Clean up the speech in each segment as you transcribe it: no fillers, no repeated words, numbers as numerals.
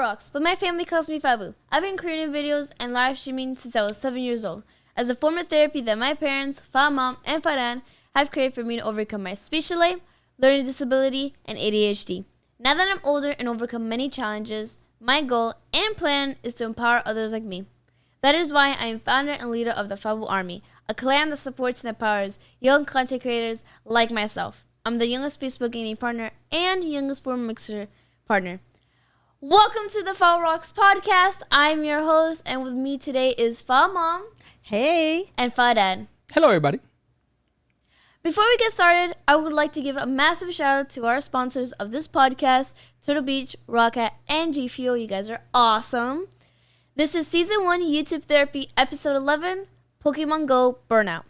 FabuRocks, but my family calls me Fabu. I've been creating videos and live streaming since I was 7 years old, as a form of therapy that my parents, FabuMom and FabuDad, have created for me to overcome my speech delay, learning disability, and ADHD. Now that I'm older and overcome many challenges, my goal and plan is to empower others like me. That is why I am founder and leader of the Fabu Army, a clan that supports and empowers young content creators like myself. I'm the youngest Facebook gaming partner and youngest forum mixer partner. Welcome to the FabuRocks Podcast. I'm your host, and with me today is FabuMom. Hey. And FabuDad. Hello, everybody. Before we get started, I would like to give a massive shout out to our sponsors of this podcast, Turtle Beach, Rocket, and G Fuel. You guys are awesome. This is Season 1 YouTube Therapy, Episode 11, Pokémon Go Burnout.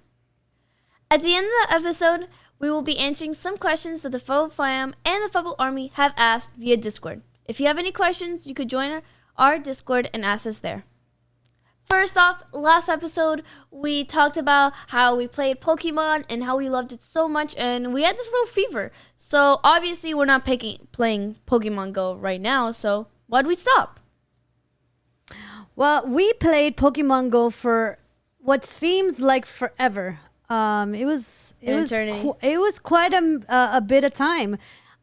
At the end of the episode, we will be answering some questions that the Fabu fam and the Fabu Army have asked via Discord. If you have any questions, you could join our Discord and ask us there. First off, last episode, we talked about how we played Pokemon and how we loved it so much, and we had this little fever. So obviously, we're not playing Pokemon Go right now, so why'd we stop? Well, we played Pokemon Go for what seems like forever. It was quite a bit of time.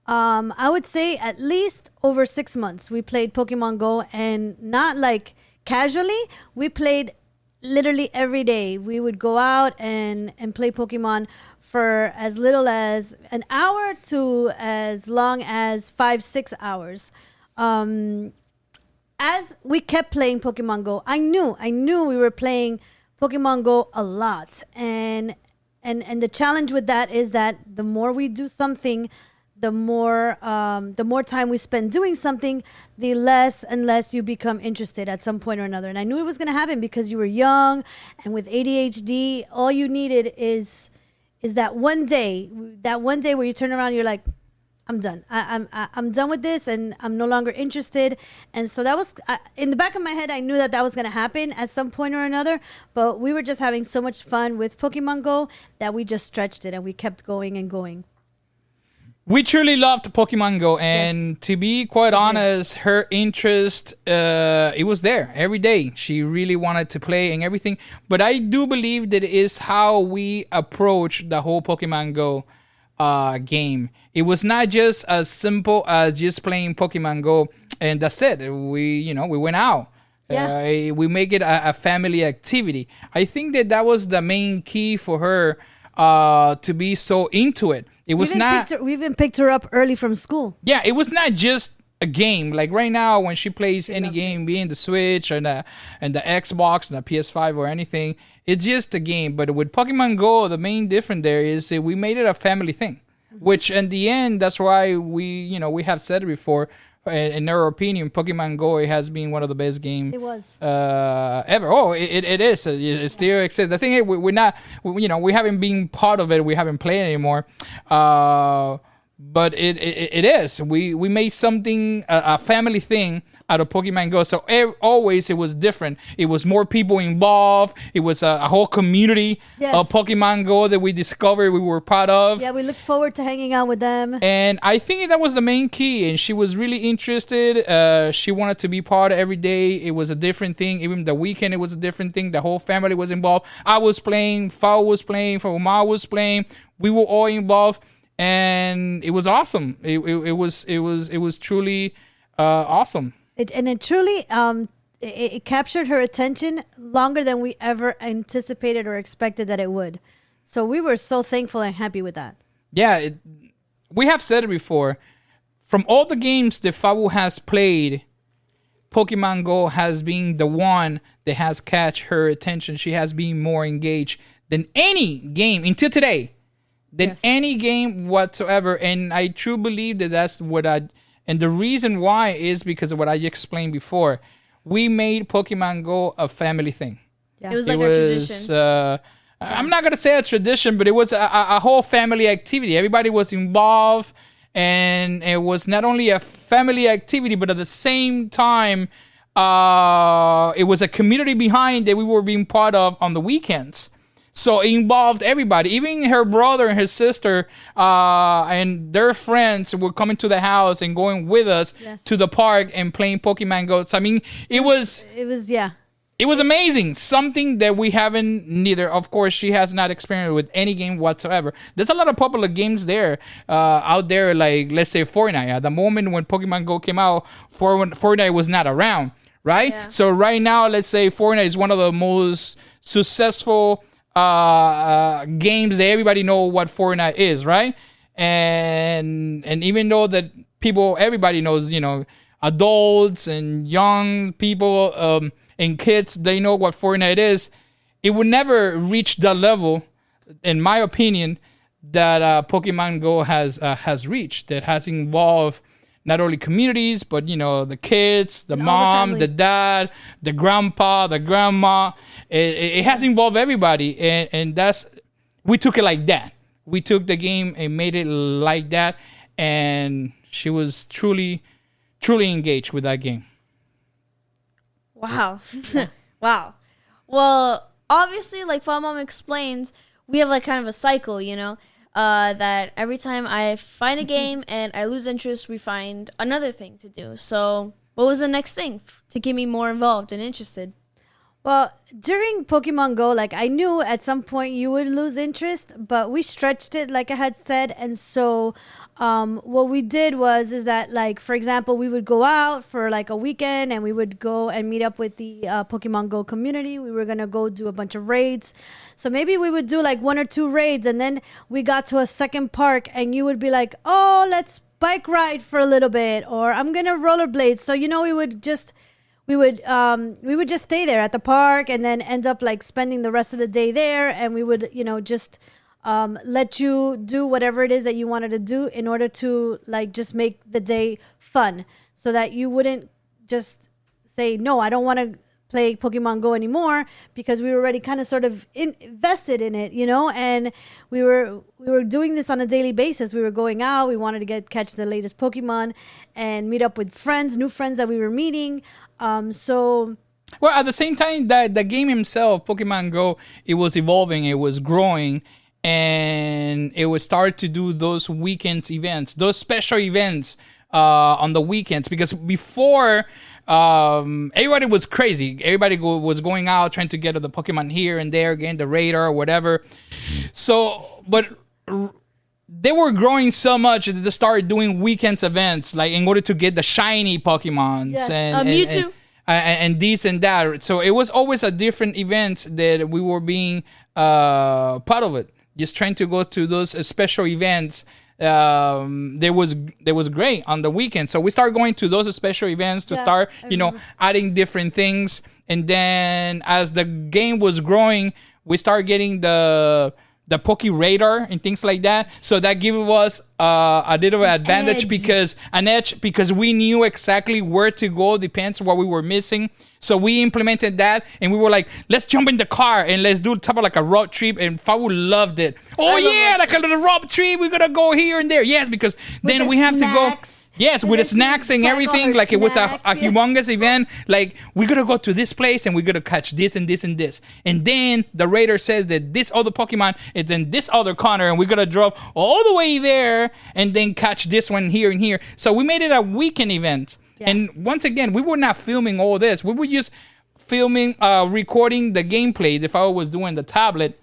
I would say at least over 6 months we played Pokemon Go, and not like casually. We played literally every day. We would go out and play Pokemon for as little as an hour to as long as 5-6 hours. As we kept playing Pokemon Go, I knew we were playing Pokemon Go a lot, and the challenge with that is that the more we do something, the more time we spend doing something, the less and less you become interested at some point or another. And I knew it was going to happen because you were young, and with ADHD, all you needed is that one day where you turn around and you're like, I'm done. I'm done with this, and I'm no longer interested. And so that was in the back of my head. I knew that was going to happen at some point or another. But we were just having so much fun with Pokemon Go that we just stretched it and we kept going and going. We truly loved Pokemon Go, and yes, to be quite honest, her interest, it was there every day. She really wanted to play and everything. But I do believe that it is how we approach the whole Pokemon Go game. It was not just as simple as just playing Pokemon Go and that's it. We went out. Yeah. We make it a family activity. I think that was the main key for her to be so into it. It was we even picked her up early from school. Yeah, it was not just a game. Like right now, when she plays any game, be it the Switch and the Xbox and the PS5 or anything, it's just a game. But with Pokemon Go, the main difference there is that we made it a family thing. Mm-hmm. Which in the end, that's why we have said it before. In our opinion, Pokemon Go, it has been one of the best games. It was ever. Oh, it is. It still exists. The thing is, we're not. We haven't been part of it. We haven't played anymore. But it is. We made something a family thing out of Pokemon Go. So always it was different. It was more people involved. It was a whole community of Pokemon Go that we discovered we were part of. Yeah, we looked forward to hanging out with them. And I think that was the main key. And she was really interested. She wanted to be part of every day. It was a different thing. Even the weekend, it was a different thing. The whole family was involved. I was playing. Fabu was playing. FabuMom was playing. We were all involved. And it was awesome. It was truly awesome. It truly it captured her attention longer than we ever anticipated or expected that it would. So we were so thankful and happy with that. Yeah, we have said it before. From all the games that Fabu has played, Pokemon Go has been the one that has catch her attention. She has been more engaged than any game until today. Any game whatsoever. And I truly believe that's what and the reason why is because of what I explained before. We made Pokemon Go a family thing. Yeah. It was like a tradition. I'm not going to say a tradition, but it was a whole family activity. Everybody was involved, and it was not only a family activity, but at the same time, it was a community behind that we were being part of on the weekends. So it involved everybody, even her brother and his sister, and their friends were coming to the house and going with us to the park and playing Pokemon Go. So, I mean, it was amazing. Something that we haven't neither. Of course, she has not experienced with any game whatsoever. There's a lot of popular games there, out there, like, let's say Fortnite. At the moment when Pokemon Go came out, Fortnite was not around, right? Yeah. So right now, let's say Fortnite is one of the most successful games that everybody know what Fortnite is, right? And even though that everybody knows, adults and young people, and kids, they know what Fortnite is. It would never reach the level, in my opinion, that Pokemon Go has reached. That has involved not only communities, but the kids, the mom, the dad, the grandpa, the grandma. It has involved everybody, and we took it like that. We took the game and made it like that, and she was truly engaged with that game. Wow. Wow. Well, obviously, like FabuMom explains, we have like kind of a cycle, that every time I find a game and I lose interest, we find another thing to do. So what was the next thing to get me more involved and interested? Well, during Pokemon Go, like I knew at some point you would lose interest, but we stretched it, like I had said. And so what we did is that, like, for example, we would go out for like a weekend and we would go and meet up with the Pokemon Go community. We were going to go do a bunch of raids. So maybe we would do like 1 or 2 raids, and then we got to a second park and you would be like, oh, let's bike ride for a little bit, or I'm going to rollerblade. So, we would just stay there at the park and then end up like spending the rest of the day there. And we would, just let you do whatever it is that you wanted to do in order to like just make the day fun, so that you wouldn't just say, no, I don't want to play Pokemon Go anymore, because we were already kind of sort of invested in it, and we were doing this on a daily basis. We were going out, we wanted to catch the latest Pokemon and meet up with new friends that we were meeting. Well, at the same time, that the game himself, Pokemon Go, it was evolving, it was growing, and it would start to do those weekends events, those special events on the weekends. Because before, everybody was crazy. Everybody was going out trying to get the Pokemon here and there, getting the radar or whatever. So, but they were growing so much that they started doing weekends events, like in order to get the shiny Pokemons. Yes. And Mewtwo. And this and that. So it was always a different event that we were being part of it. Just trying to go to those special events. There was great on the weekend. So we started going to those special events to start, adding different things. And then as the game was growing, we started getting the Poke Radar and things like that. So that gave us a little advantage, because we knew exactly where to go, depends what we were missing. So we implemented that, and we were like, let's jump in the car and let's do like a road trip. And Fabu loved it. Oh yeah, like a little road trip. We're gonna go here and there. Yes, because then we have to go. Yes, with the snacks and everything, like it was a humongous event. Like, we're going to go to this place and we're going to catch this and this and this. And then the raider says that this other Pokemon is in this other corner, and we're going to drop all the way there and then catch this one here and here. So we made it a weekend event. Yeah. And once again, we were not filming all this. We were just filming, recording the gameplay if I was doing the tablet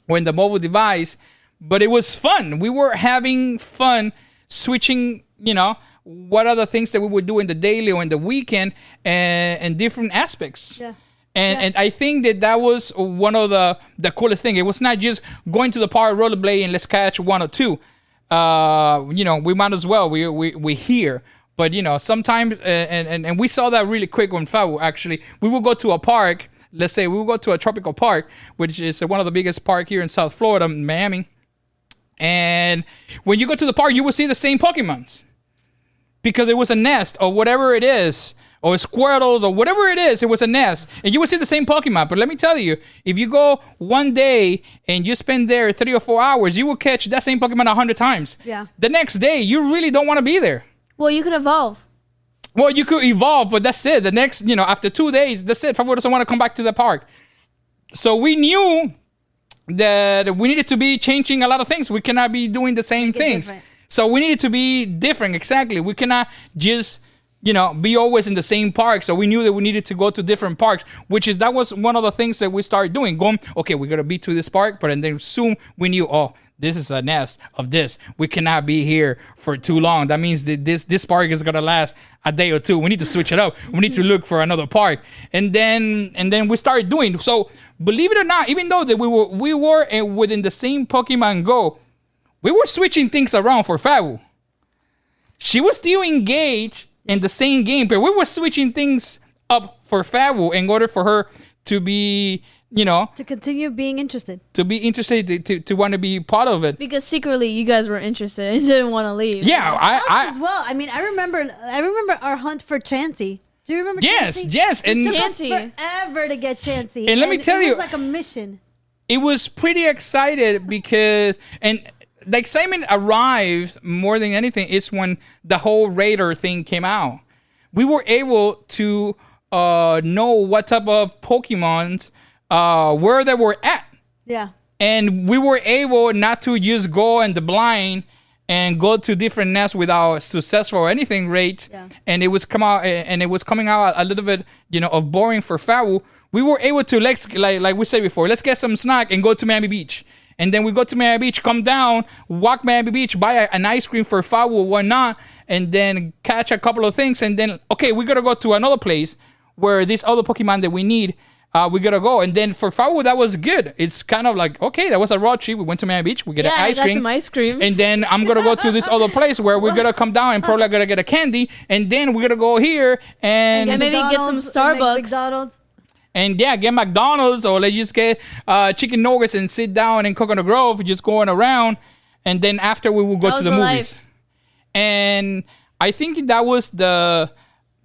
or in the mobile device. But it was fun. We were having fun switching, what are the things that we would do in the daily or in the weekend, and different aspects. Yeah. And I think that was one of the coolest thing. It was not just going to the park, rollerblade, and let's catch 1 or 2. We might as well. We here. But, sometimes, and we saw that really quick on Fabu, actually. We will go to a park. Let's say we will go to a tropical park, which is one of the biggest park here in South Florida, Miami. And when you go to the park, you will see the same Pokemons, because it was a nest or whatever it is, or Squirtles or whatever it is. It was a nest, and you will see the same Pokemon. But let me tell you, if you go one day and you spend there 3 or 4 hours, you will catch that same Pokemon 100 times. Yeah. The next day, you really don't want to be there. Well, you could evolve. Well, you could evolve, but that's it. The next, after 2 days, that's it. Fabu doesn't want to come back to the park. So we knew that we needed to be changing a lot of things. We cannot be doing the same things. different. So we needed to be different. Exactly. We cannot just, be always in the same park. So we knew that we needed to go to different parks, that was one of the things that we started doing. Okay, we're going to be to this park, but then soon we knew, this is a nest of this. We cannot be here for too long. That means that this park is going to last a day or two. We need to switch it up. We need to look for another park. And then we started doing. So believe it or not, even though that we were within the same Pokemon Go, we were switching things around for Fabu. She was still engaged in the same game, but we were switching things up for Fabu in order for her to be, to continue being interested. To be interested, to want to be part of it. Because secretly you guys were interested and didn't want to leave. Yeah, I as well. I mean, I remember our hunt for Chansey. Do you remember Chansey? Yes. It And took us forever to get Chansey. And let me tell you, it was like a mission. It was pretty excited because, and the excitement arrived more than anything is when the whole Raider thing came out. We were able to know what type of Pokemons, where they were at. Yeah. And we were able not to just go in the blind and go to different nests without successful or anything rate. Yeah. And it was coming out a little bit, of boring for Fabu. We were able to, like we said before, let's get some snack and go to Miami Beach. And then we go to Miami Beach, come down, walk Miami Beach, buy an ice cream for Fabu or whatnot, and then catch a couple of things. And then, okay, we got to go to another place where this other Pokemon that we need, we got to go. And then for Fabu, that was good. It's kind of like, okay, that was a road trip. We went to Miami Beach. We get an ice cream. Some ice cream. And then I'm going to go to this other place where we're going to come down and probably going to get a candy. And then we're going to go here and maybe get some Starbucks. McDonald's. And get McDonald's, or let's just get chicken nuggets and sit down in Coconut Grove, just going around. And then after we will go to the movies. And I think that was the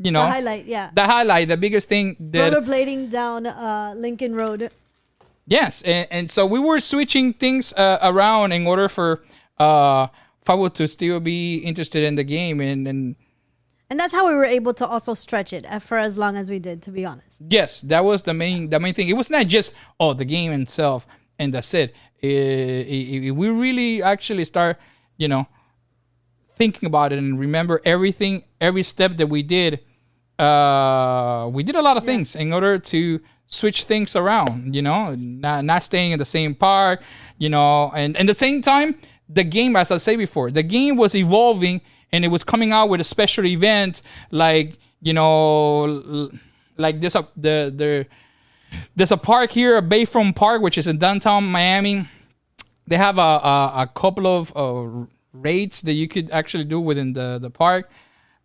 highlight, yeah. The highlight, the biggest thing. Rollerblading down Lincoln Road. Yes, and so we were switching things around in order for Fabu to still be interested in the game, and that's how we were able to also stretch it for as long as we did, to be honest. Yes, that was the main thing. It was not just the game itself and that's it. We really actually start thinking about it and remember every step that we did. We did a lot of things in order to switch things around, not staying in the same park, and at the same time, the game, as I said before, the game was evolving and it was coming out with a special event like there's a park here, a Bayfront Park, which is in downtown Miami. They have a couple of raids that you could actually do within the park.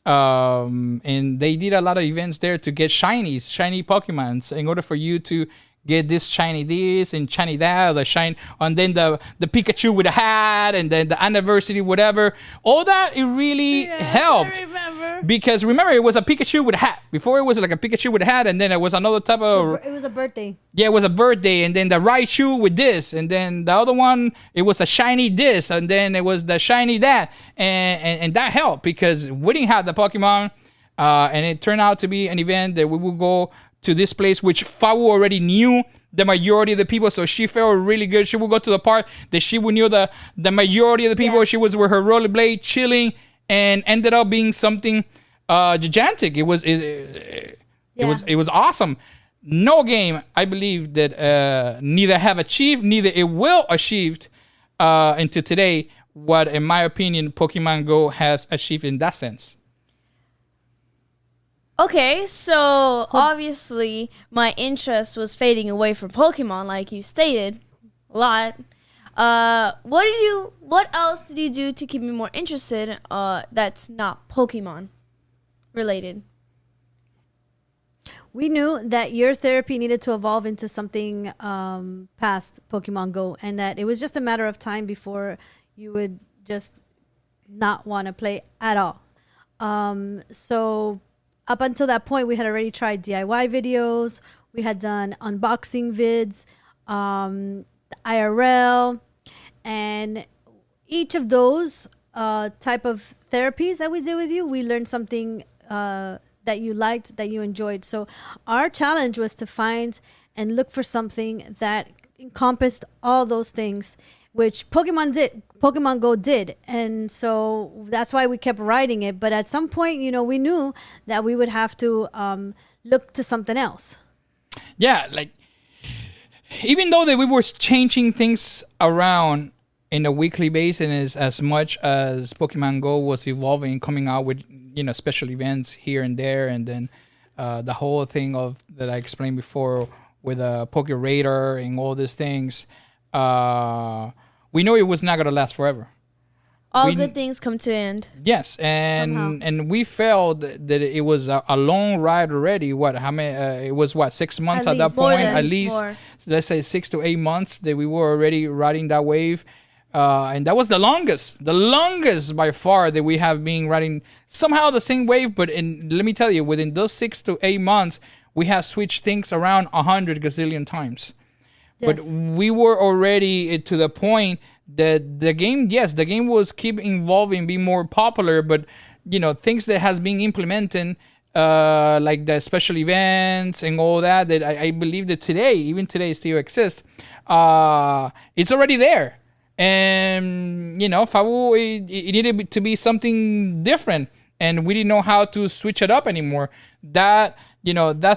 And they did a lot of events there to get shiny Pokemons in order for you to get this shiny this and shiny that, or the shine, and then the Pikachu with a hat, and then the anniversary, whatever. All that, it really helped. I remember. Because remember, it was a Pikachu with a hat. Before it was like a Pikachu with a hat, and then it was another type of... It was a birthday. Yeah, it was a birthday, and then the Raichu with this, and then the other one, it was a shiny this, and then it was the shiny that, and that helped because we didn't have the Pokemon, and it turned out to be an event that we would go to this place, which Fabu already knew the majority of the people, so she felt really good. She would go to the park that she would knew the majority of the people. Yeah. She was with her rollerblade, chilling, and ended up being something gigantic. It was awesome. No game, I believe, that neither have achieved, neither it will achieved until today what, in my opinion, Pokemon Go has achieved in that sense. Okay, so obviously my interest was fading away from Pokemon, like you stated a lot. What else did you do to keep me more interested? That's not Pokemon related. We knew that your therapy needed to evolve into something past Pokemon Go, and that it was just a matter of time before you would just not want to play at all. So up until that point, we had already tried DIY videos. We had done unboxing vids, IRL, and each of those type of therapies that we did with you, we learned something that you liked, that you enjoyed. So our challenge was to find and look for something that encompassed all those things, which Pokemon Go did. And so that's why we kept writing it. But at some point, we knew that we would have to look to something else. Yeah, like even though that we were changing things around in a weekly basis, as much as Pokemon Go was evolving, coming out with special events here and there, and then the whole thing of that I explained before with a Poke Radar and all these things, we know it was not gonna last forever. All good things come to an end. Yes, and we felt that it was a long ride already. How many? It was 6 months at that point. At least, let's say 6 to 8 months that we were already riding that wave, and that was the longest by far that we have been riding somehow the same wave. But let me tell you, within those 6 to 8 months, we have switched things around 100 gazillion times. Yes. But we were already to the point that the game was keep evolving, be more popular, but things that has been implemented, like the special events and all that I believe that even today still exist. It's already there, and Fabu, it needed to be something different, and we didn't know how to switch it up anymore. That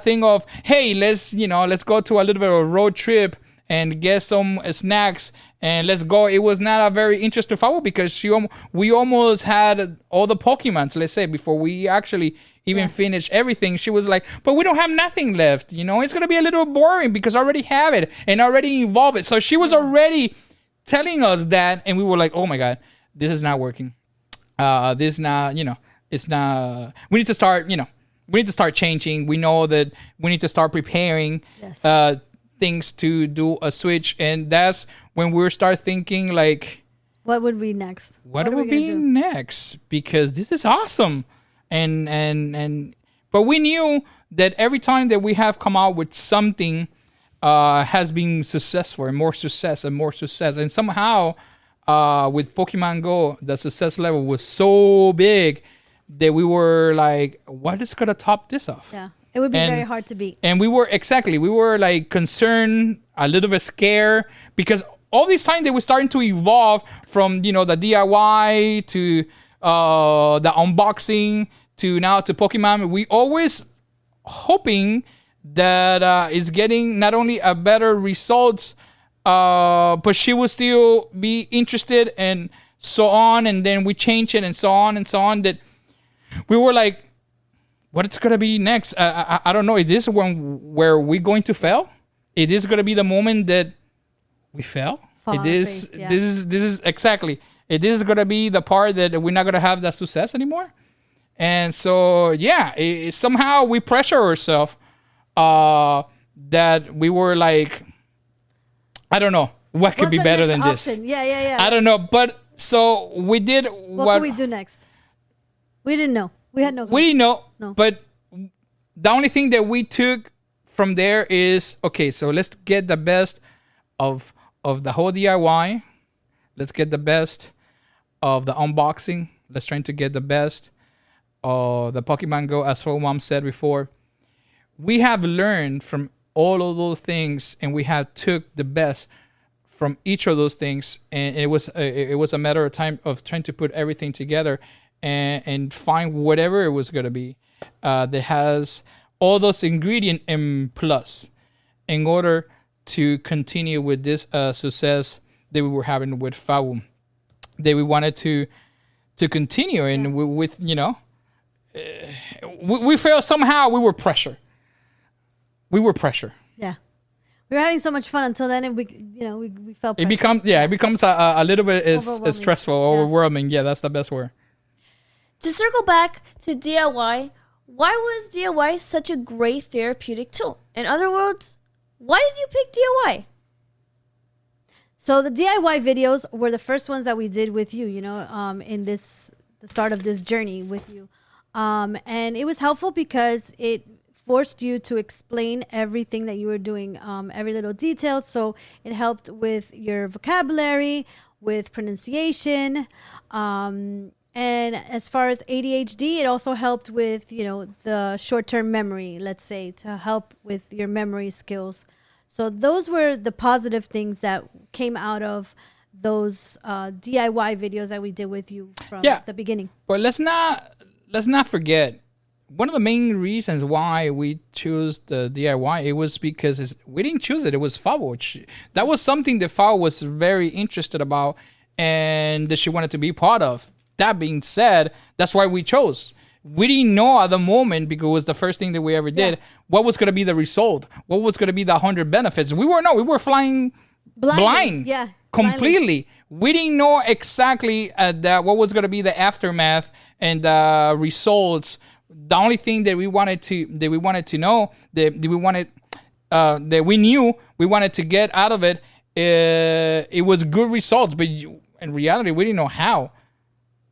thing of, hey, let's go to a little bit of a road trip and get some snacks and let's go. It was not a very interesting Fabu because we almost had all the Pokemons, let's say, before we actually even finished everything. She was like, but we don't have nothing left. It's going to be a little boring because I already have it and already evolved it. So she was already telling us that, and we were like, oh my God, this is not working. This not, it's not, we need to start changing. We know that we need to start preparing things to do a switch, and that's when we start thinking like, what would be next? What would be next? Because this is awesome, and but we knew that every time that we have come out with something, has been successful and more success and more success, and somehow, with Pokemon Go, the success level was so big that we were like, what is gonna top this off? Yeah. It would be very hard to beat. And we were like concerned, a little bit scared, because all this time they were starting to evolve from, the DIY to the unboxing to now to Pokemon. We always hoping that it's getting not only a better results, but she will still be interested and so on. And then we change it and so on and so on, that we were like, what it's gonna be next? I don't know. Is this where we're going to fail? It is gonna be the moment that we fail. This is exactly. It is gonna be the part that we're not gonna have that success anymore. And so somehow we pressure ourselves that we were like, I don't know what could be better than option? This. Yeah. I don't know, but so we did. What could we do next? We didn't know. We didn't know. No. But the only thing that we took from there is, okay, so let's get the best of the whole DIY. Let's get the best of the unboxing. Let's try to get the best of the Pokemon Go, as FabuMom said before. We have learned from all of those things, and we have took the best from each of those things, and it was a matter of time of trying to put everything together and find whatever it was going to be that has all those ingredients in plus in order to continue with this success that we were having with Fabu, that we wanted to continue. And with we felt somehow we were pressure. Yeah. We were having so much fun until then, and we felt pressure. It becomes a little bit as stressful, overwhelming. Yeah, that's the best word. To circle back to DIY, why was DIY such a great therapeutic tool? In other words, why did you pick DIY? So the DIY videos were the first ones that we did with you, in the start of this journey with you. And it was helpful because it forced you to explain everything that you were doing, every little detail. So it helped with your vocabulary, with pronunciation, and as far as ADHD, it also helped with, the short-term memory, let's say, to help with your memory skills. So those were the positive things that came out of those DIY videos that we did with you from the beginning. But let's not forget, one of the main reasons why we chose the DIY, it was because we didn't choose it. It was Fabu. That was something that Fabu was very interested about and that she wanted to be part of. That being said, that's why we chose. We didn't know at the moment, because it was the first thing that we ever did, what was going to be the result, what was going to be the 100 benefits. We were flying blind. Yeah. Completely. We didn't know exactly what was going to be the aftermath and the results. The only thing that we wanted to know, that we knew we wanted to get out of it, it was good results. But in reality, we didn't know how.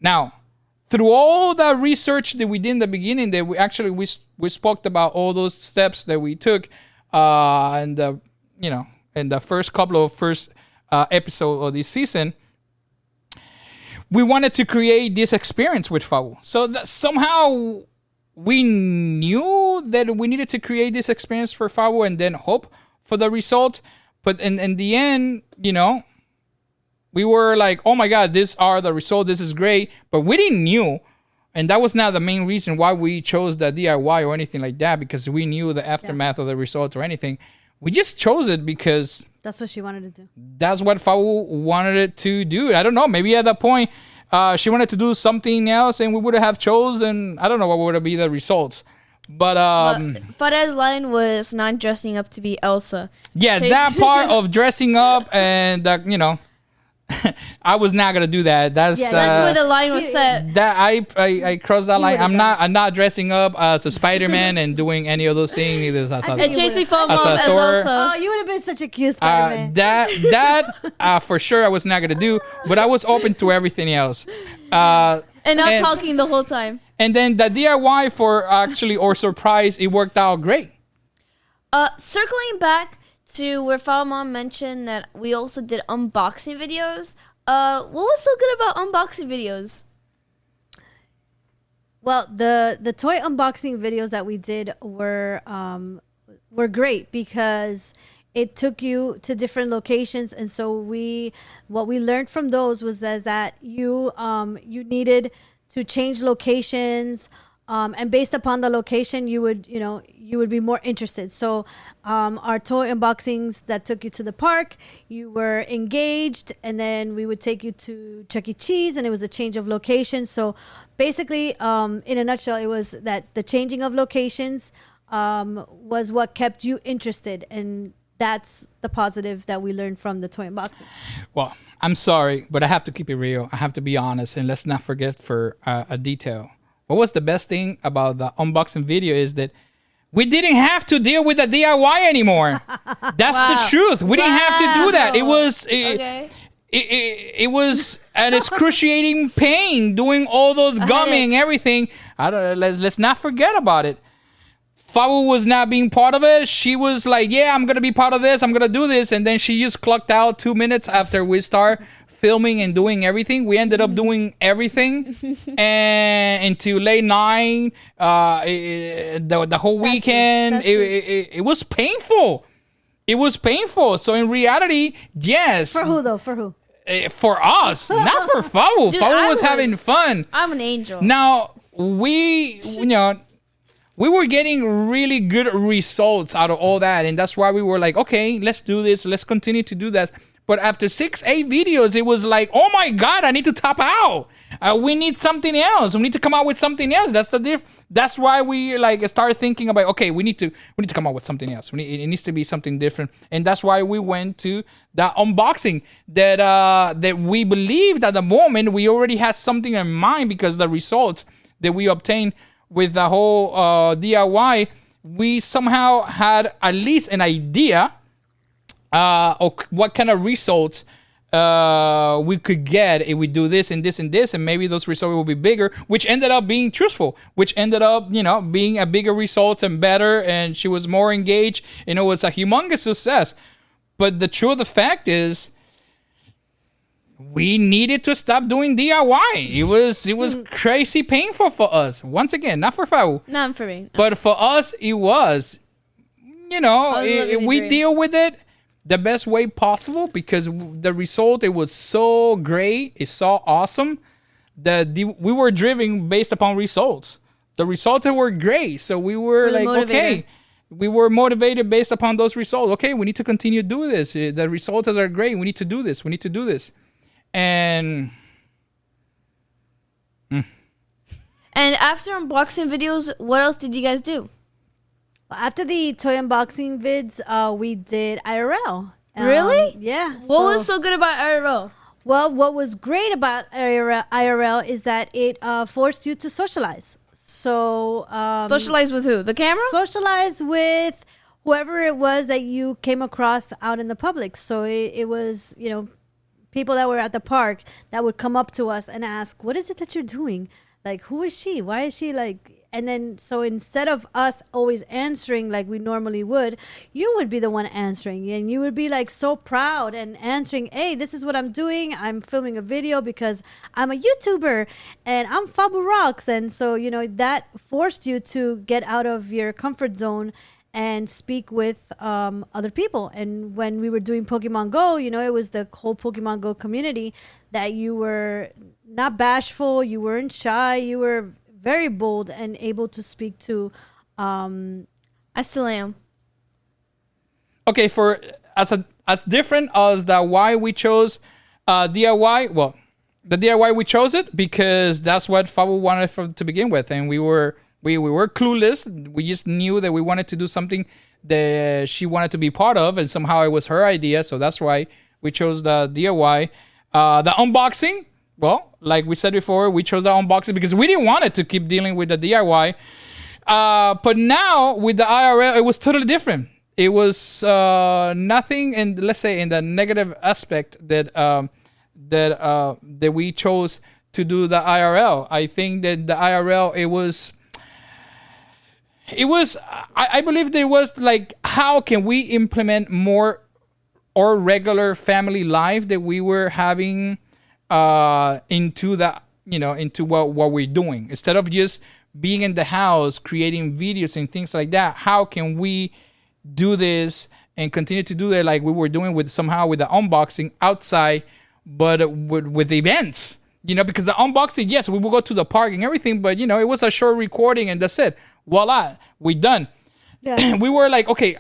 Now, through all the research that we did in the beginning, that we spoke about all those steps that we took, in the first couple of episodes of this season, we wanted to create this experience with Fabu. So that somehow we knew that we needed to create this experience for Fabu and then hope for the result. But in the end, we were like, oh my God, these are the results. This is great. But we didn't know. And that was not the main reason why we chose the DIY or anything like that, because we knew the aftermath of the results or anything. We just chose it because that's what she wanted to do. That's what Fabu wanted it to do. I don't know. Maybe at that point, she wanted to do something else, and we would have chosen. I don't know what would be the results. But Fadad's line was not dressing up to be Elsa. Yeah, that part of dressing up and I was not gonna do that. That's where the line was set. That I crossed that line. I'm not dressing up as a Spider-Man and doing any of those things. Either and chasing FabuMom as Elsa. Oh, you would have been such a cute Spider-Man. That for sure I was not gonna do. But I was open to everything else. And not talking the whole time. And then the DIY for actually or surprise, it worked out great. Circling back to where FabuMom mentioned that we also did unboxing videos. What was so good about unboxing videos? Well, the toy unboxing videos that we did were great because it took you to different locations, and so what we learned from those was that you needed to change locations. And based upon the location, you would be more interested. So our toy unboxings that took you to the park, you were engaged, and then we would take you to Chuck E. Cheese, and it was a change of location. So basically, in a nutshell, it was that the changing of locations was what kept you interested, and that's the positive that we learned from the toy unboxing. Well, I'm sorry, but I have to keep it real. I have to be honest, and let's not forget for a detail. What was the best thing about the unboxing video is that we didn't have to deal with the DIY anymore. That's the truth. We didn't have to do that. It was it was an excruciating pain doing all those gumming and everything. Let's not forget about it. Fabu was not being part of it. She was like, yeah, I'm going to be part of this. I'm going to do this. And then she just clocked out 2 minutes after we start filming and doing everything. We ended up doing everything and into late night, the whole weekend. It was painful. It was painful. So in reality, yes. For who though? For who? For us, not for Fabu. Fabu was having fun. I'm an angel. Now we were getting really good results out of all that, and that's why we were like, okay, let's do this. Let's continue to do that. But after 6-8 videos, it was like, oh my God, I need to top out. We need something else. We need to come out with something else. That's the That's why we started thinking about, okay, we need to come out with something else. It needs to be something different, and that's why we went to the unboxing. That we believed at the moment we already had something in mind because the results that we obtained with the whole DIY, we somehow had at least an idea of what kind of results we could get if we do this and this and this, and maybe those results will be bigger, which ended up being truthful, which ended up, being a bigger result and better, and she was more engaged, it was a humongous success. But the truth of the fact is, we needed to stop doing DIY. It was crazy painful for us. Once again, not for Fabu. Not for me. No. But for us, it was. we deal with it the best way possible because the result, it was so great, it's so awesome that we were driven based upon results. The results were great, so we were like, okay, we were motivated based upon those results. Okay, we need to continue doing this. The results are great. We need to do this. And after unboxing videos, what else did you guys do? After the toy unboxing vids, we did IRL. Really? Yeah. What was so good about IRL? Well, what was great about IRL is that it forced you to socialize. So Socialize with who? The camera? Socialize with whoever it was that you came across out in the public. So it was, people that were at the park that would come up to us and ask, what is it that you're doing? Like, who is she? Why is she like... And then, so instead of us always answering like we normally would, you would be the one answering. And you would be like so proud and answering, hey, this is what I'm doing. I'm filming a video because I'm a YouTuber and I'm FabuRocks. And so, that forced you to get out of your comfort zone and speak with other people. And when we were doing Pokemon Go, it was the whole Pokemon Go community that you were not bashful, you weren't shy, you were very bold and able to speak to. I still am. Okay, as different as the why we chose DIY. Well, the DIY, we chose it because that's what Fabu wanted to begin with, and we were clueless. We just knew that we wanted to do something that she wanted to be part of, and somehow it was her idea. So that's why we chose the DIY. The unboxing. Well, like we said before, we chose the unboxing because we didn't want it to keep dealing with the DIY. But now with the IRL, it was totally different. It was nothing, and let's say in the negative aspect that we chose to do the IRL. I think that the IRL, it was. I believe there was like, how can we implement more or regular family life that we were having into that, into what we're doing, instead of just being in the house creating videos and things like that. How can we do this and continue to do that like we were doing with the unboxing outside, but with events, because the unboxing, yes, we will go to the park and everything, but it was a short recording and that's it. Voila, we done. Yeah. We were like, okay,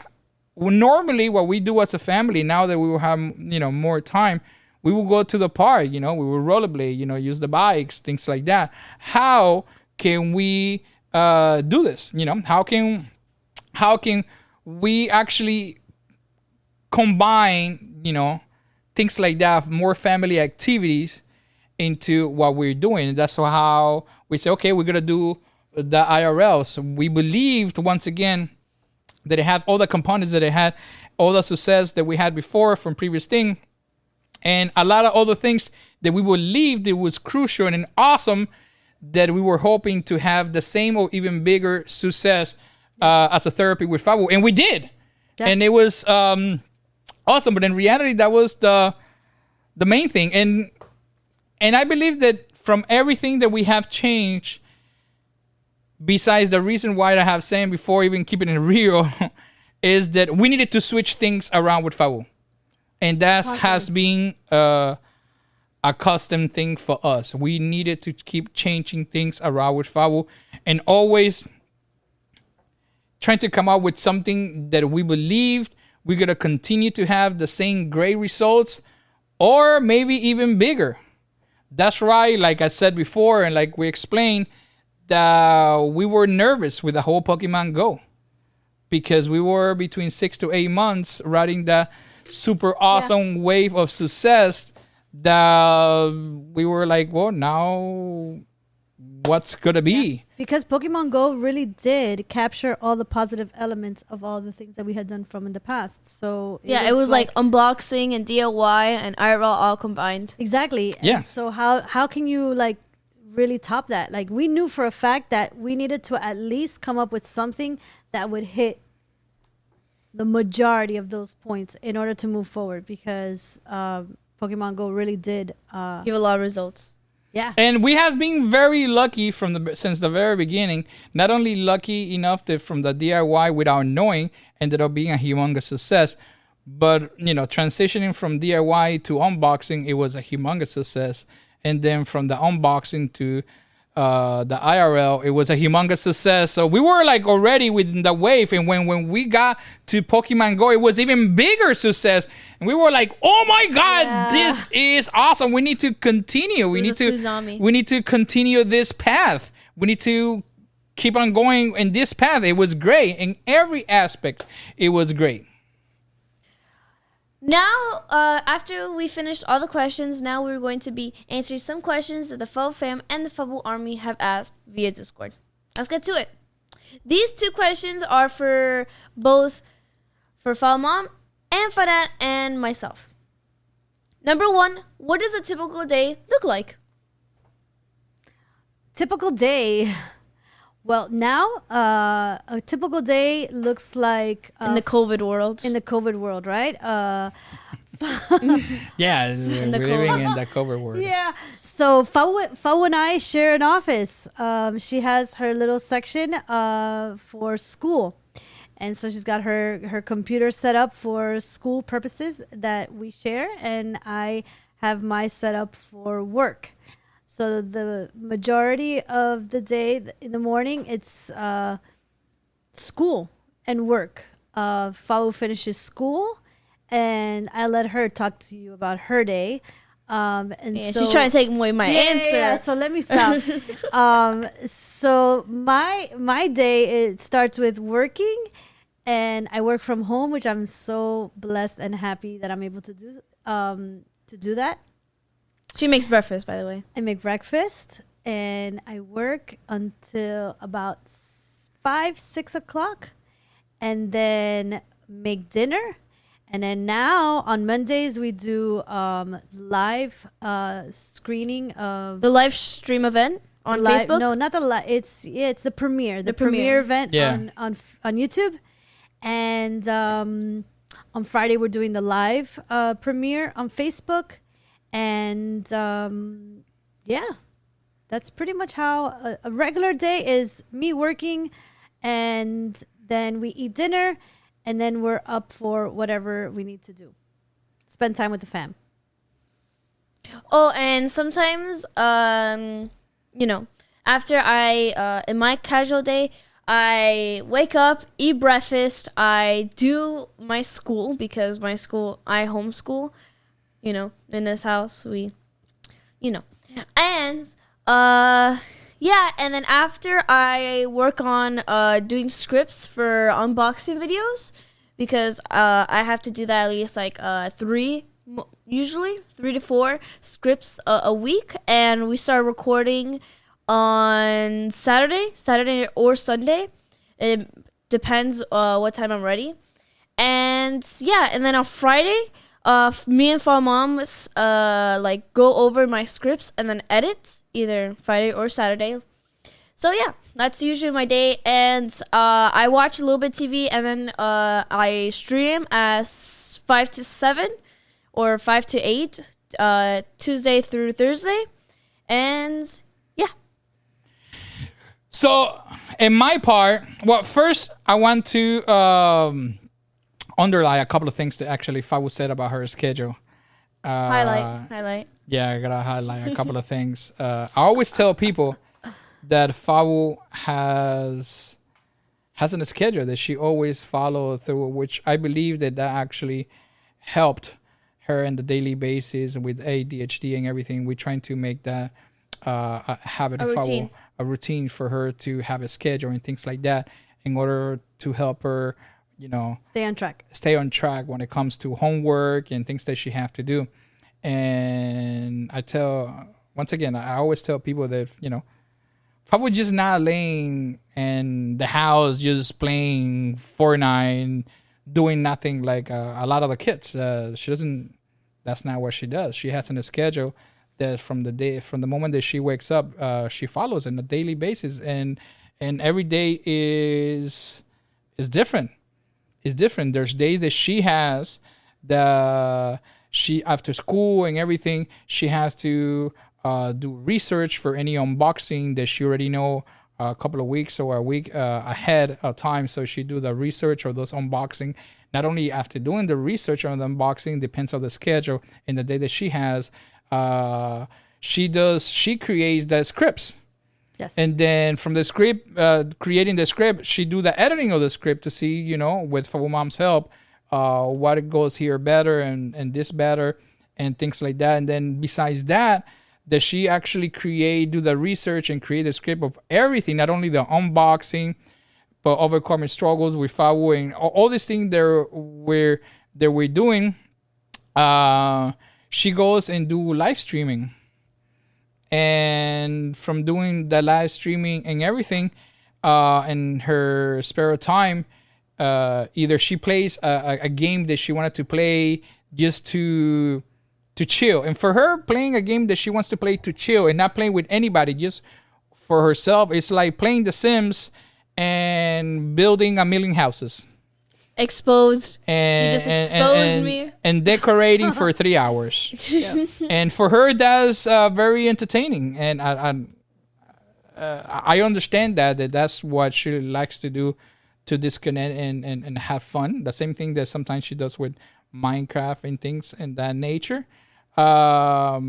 normally what we do as a family, now that we will have more time, we will go to the park, we will rollerblade, use the bikes, things like that. How can we do this? How can we actually combine, things like that, more family activities into what we're doing? And that's how we say, okay, we're going to do the IRL. So we believed, once again, that it had all the components that it had, all the success that we had before from previous thing, and a lot of other things that we believed it was crucial and awesome, that we were hoping to have the same or even bigger success as a therapy with Fabu. And we did. Yeah. And it was awesome. But in reality, that was the main thing. And I believe that from everything that we have changed, besides the reason why I have said before, even keeping it real, is that we needed to switch things around with Fabu. And that has been a custom thing for us. We needed to keep changing things around with Fabu and always trying to come up with something that we believed we're going to continue to have the same great results or maybe even bigger. That's right. Like I said before, and like we explained, that we were nervous with the whole Pokemon Go because we were between 6 to 8 months riding the super awesome wave of success that we were like, well, now what's gonna be? Yeah. Because Pokemon Go really did capture all the positive elements of all the things that we had done from in the past. So it was like unboxing and DIY and IRL all combined. Exactly. Yeah. And so how can you like really top that? Like, we knew for a fact that we needed to at least come up with something that would hit the majority of those points in order to move forward, because Pokemon Go really did give a lot of results. Yeah. And we has been very lucky since the very beginning. Not only lucky enough that from the DIY without knowing ended up being a humongous success, but transitioning from DIY to unboxing, it was a humongous success. And then from the unboxing to the IRL, it was a humongous success. So we were like already within the wave, and when we got to Pokemon Go, it was even bigger success. And we were like, "Oh my God, this is awesome! We need to continue. We need to continue this path. We need to keep on going in this path." It was great in every aspect. It was great. Now, after we finished all the questions, now we're going to be answering some questions that the Fabu fam and the Fabu army have asked via Discord. Let's get to it. These 2 questions are for both FabuMom and FabuDad and myself. Number 1, what does a typical day look like? Typical day. Well, now a typical day looks like In the COVID world. in the COVID world, right? Yeah, we're living in the COVID world. Yeah. So Fabu and I share an office. She has her little section for school. And so she's got her computer set up for school purposes that we share. And I have my set up for work. So the majority of the day in the morning, it's school and work. Fabu finishes school, and I let her talk to you about her day. And so, she's trying to take away my answer. Yeah, so let me stop. So my day, it starts with working, and I work from home, which I'm so blessed and happy that I'm able to do that. She makes breakfast, by the way. I make breakfast and I work until about 5-6 o'clock, and then make dinner. And then now on Mondays we do live screening of The live stream event on Facebook? No, not the live. It's the premiere. The premiere event on YouTube. And on Friday we're doing the live premiere on Facebook. And that's pretty much how a regular day is. Me working, and then we eat dinner, and then we're up for whatever we need to do. Spend time with the fam. Oh, and sometimes, after in my casual day, I wake up, eat breakfast, I do my school, because I homeschool. In this house, and and then after I work on doing scripts for unboxing videos, because I have to do that at least like 3 to 4 scripts a week, and we start recording on Saturday or Sunday. It depends what time I'm ready, and then on Friday, me and FabuMom go over my scripts and then edit either Friday or Saturday. So that's usually my day, and I watch a little bit TV, and then I stream as 5 to 7 or 5 to 8 Tuesday through Thursday, and So in my part, well, first I want to underline a couple of things that actually Fabu said about her schedule. Highlight. Yeah, I gotta highlight a couple of things. I always tell people that Fabu has a schedule that she always follow through, which I believe that actually helped her on the daily basis with ADHD and everything. We're trying to make that a habit, a routine for her to have a schedule and things like that, in order to help her, stay on track when it comes to homework and things that she have to do. And I always tell people that, Fabu just not laying in the house just playing Fortnite, doing nothing like a lot of the kids. She doesn't. That's not what she does. She has a schedule that from the moment that she wakes up, she follows on a daily basis, and every day is different. It's different. There's days that she has she after school and everything, she has to do research for any unboxing that she already know a couple of weeks or a week ahead of time. So she do the research or those unboxing. Not only after doing the research on the unboxing, depends on the schedule and the day that she has. She creates the scripts. Yes. And then from the script, creating the script, she do the editing of the script to see, with FabuMom's help, what it goes here better and this better and things like that. And then besides that she actually do the research and create a script of everything, not only the unboxing, but overcoming struggles with Fabu and all these things that we're doing. She goes and do live streaming. And from doing the live streaming and everything, in her spare time, either she plays a game that she wanted to play just to chill. And for her, playing a game that she wants to play to chill and not playing with anybody, just for herself, it's like playing The Sims and building a million houses. Exposed. And, you just exposed me. And decorating for 3 hours. Yeah. And for her, that's very entertaining. And I understand that's what she likes to do, to disconnect and have fun. The same thing that sometimes she does with Minecraft and things in that nature. But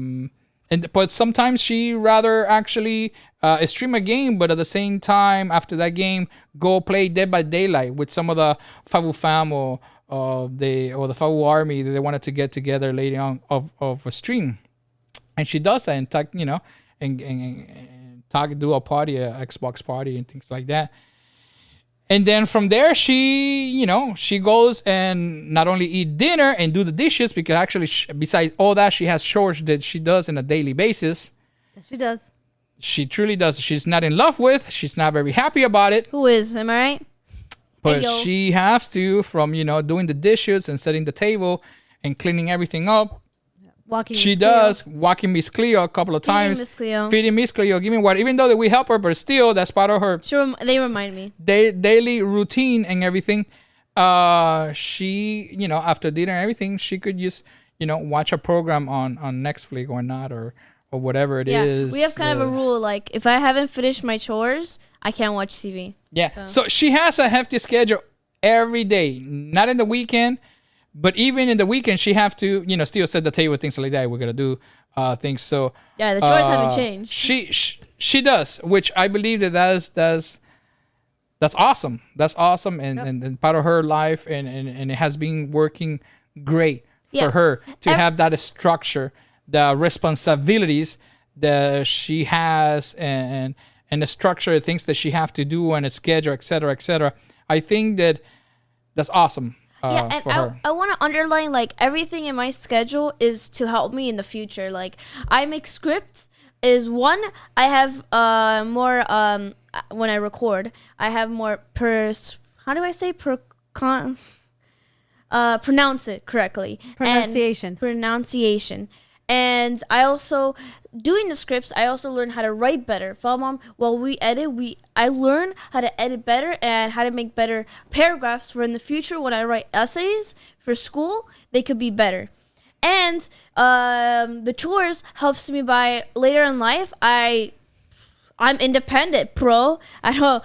sometimes she rather actually stream a game, but at the same time after that game go play Dead by Daylight with some of the Fabu fam or the Fabu army that they wanted to get together later on of a stream. And she does that and talk, and talk, do a party, a Xbox party and things like that. And then from there, she goes and not only eat dinner and do the dishes, because actually, besides all that, she has chores that she does on a daily basis. Yes, she does. She truly does. She's not in love with. She's not very happy about it. Who is? Am I right? But Hey, she has to, from, doing the dishes and setting the table and cleaning everything up. She does, walking Miss Cleo a couple of times. Feeding Miss Cleo, give me what. Even though that we help her, but still, that's part of her. Sure, they remind me. Daily routine and everything. She, after dinner and everything, she could just, watch a program on Netflix or not, or whatever it is. We have kind of a rule, like, if I haven't finished my chores, I can't watch TV. Yeah. So she has a hefty schedule every day, not in the weekend. But even in the weekend, she have to, still set the table, things like that. We're gonna do things. So yeah, the chores haven't changed. She does, which I believe that's awesome. That's awesome, and part of her life, and it has been working great for her to have that structure, the responsibilities that she has, and the structure of things that she have to do, and a schedule, etc., etc. I think that's awesome. And I want to underline, like, everything in my schedule is to help me in the future. Like, I make scripts is one. I have more when I record. I have more pronounce it correctly. Pronunciation. And I also, doing the scripts, I also learn how to write better. FabuMom, while we edit, I learn how to edit better and how to make better paragraphs for in the future when I write essays for school, they could be better. And the chores helps me by later in life, I'm independent, bro. I don't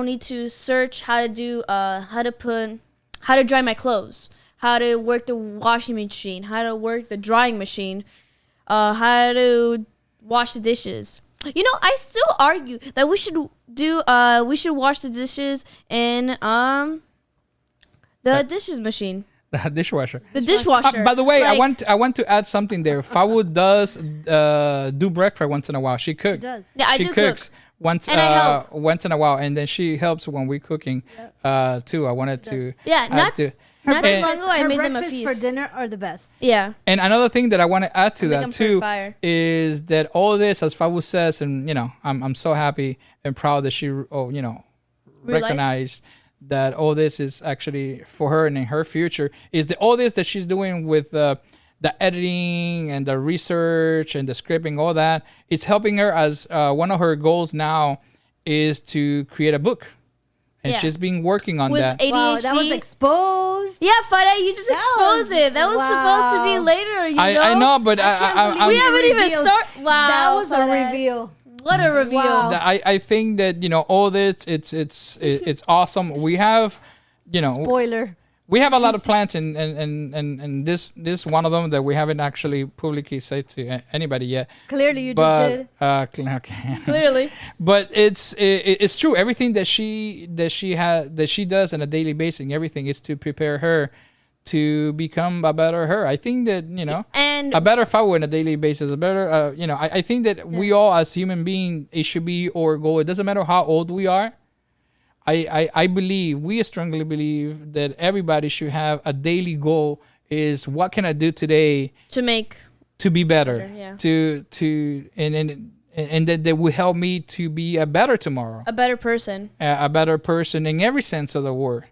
need to search how to do how to dry my clothes, how to work the washing machine, how to work the drying machine, how to wash the dishes. I still argue that we should wash the dishes in the dishes machine. The dishwasher. The dishwasher. By the way, like, I want to add something there. Fabu does do breakfast once in a while. She cooks. She does. Yeah, I do cooks cook. once and I help. Once in a while, and then she helps when we're cooking too. I wanted to Not too long ago, I her made them a breakfast feast. for dinner are the best. Yeah. And another thing that I want to add to that too fire. is that all this, as Fabu says, and I'm so happy and proud that she recognized that all this is actually for her and in her future, is that all this that she's doing with the editing and the research and the scripting, all that, it's helping her, as one of her goals now is to create a book. and Yeah. she's been working on With that. ADHD. Wow, that was exposed. Yeah, Fada, you just That exposed was- it. That was supposed to be wow. later, you know? I know, but can't We believe haven't even revealed. started. Wow. That was a Fada. reveal. What a reveal. Wow. I think that, you know, all this, it's awesome. We have, you know, Spoiler. we have a lot of plans, and this one of them that we haven't actually publicly said to anybody yet. Clearly, you But just did. okay. Clearly. But it's true. Everything that she does on a daily basis, and everything is to prepare her to become a better her. I think that, you know, And a better Fabu on a daily basis, a better, you know, I think that we all as human beings, it should be our goal. It doesn't matter how old we are. I believe, we strongly believe that everybody should have a daily goal is what can I do today to make to be better, yeah. and that will help me to be a better tomorrow, a better person. a better person in every sense of the word.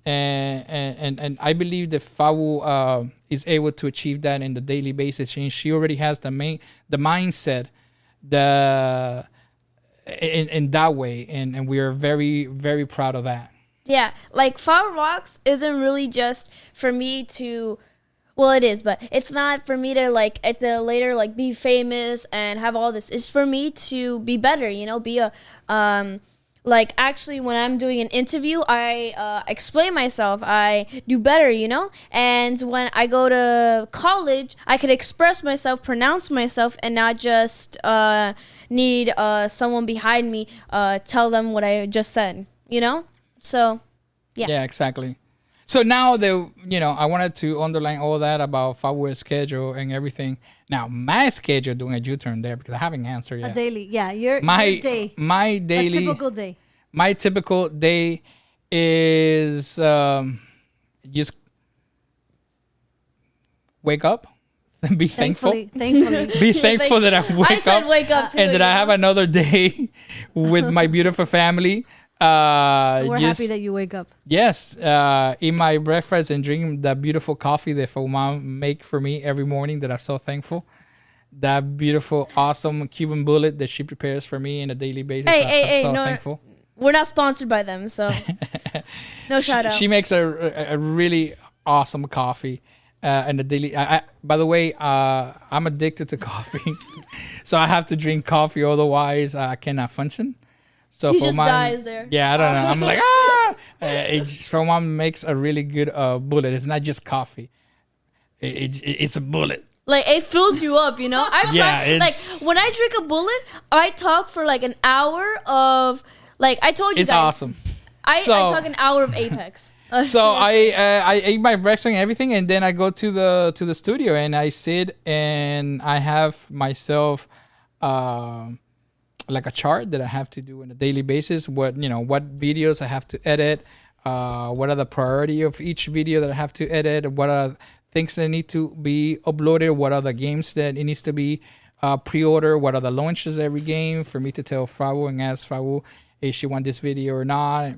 And I believe that Fabu is able to achieve that in the daily basis, and she already has the mindset, in that way, and we are very, very proud of that. Yeah, like FabuRocks isn't really just for me to, well, it is, but it's not for me to like at the later like be famous and have all this. It's for me to be better, you know, be a like actually when I'm doing an interview, I explain myself, I do better, you know, and when I go to college, I could express myself, pronounce myself, and not just need someone behind me tell them what I just said, you know. So, yeah, Exactly. So now that, you know, I wanted to underline all that about Fabu's schedule and everything. Now my schedule, doing a U-turn there because I haven't answered A yet. daily. Yeah, your day. My daily, A typical day. my typical day is just wake up, be thankful, Thankfully. be thankful that I I said up, wake up too, and that I you have know? another day with my beautiful family. We're Just- happy that you wake up. Yes, eat my breakfast and drink that beautiful coffee that FabuMom make for me every morning. That I'm so thankful. That beautiful, awesome Cuban bullet that she prepares for me on a daily basis. I'm so thankful. We're not sponsored by them, so no shout out. She makes a really awesome coffee and a daily. By the way, I'm addicted to coffee, so I have to drink coffee. Otherwise, I cannot function. So He for just my, dies there. Yeah, I don't know. I'm like FabuMom makes a really good bullet. It's not just coffee. It's a bullet. Like it fills you up, you know. I've Yeah, tried. Like it's- when I drink a bullet, I talk for like an hour of like I told you It's guys. awesome. I So- talk an hour of Apex. So Seriously. I ate my breakfast and everything, and then I go to the studio and I sit and I have myself like a chart that I have to do on a daily basis. What videos I have to edit, what are the priority of each video that I have to edit, what are things that need to be uploaded, what are the games that it needs to be pre-order, what are the launches every game for me to tell Fabu and ask Fabu if she want this video or not.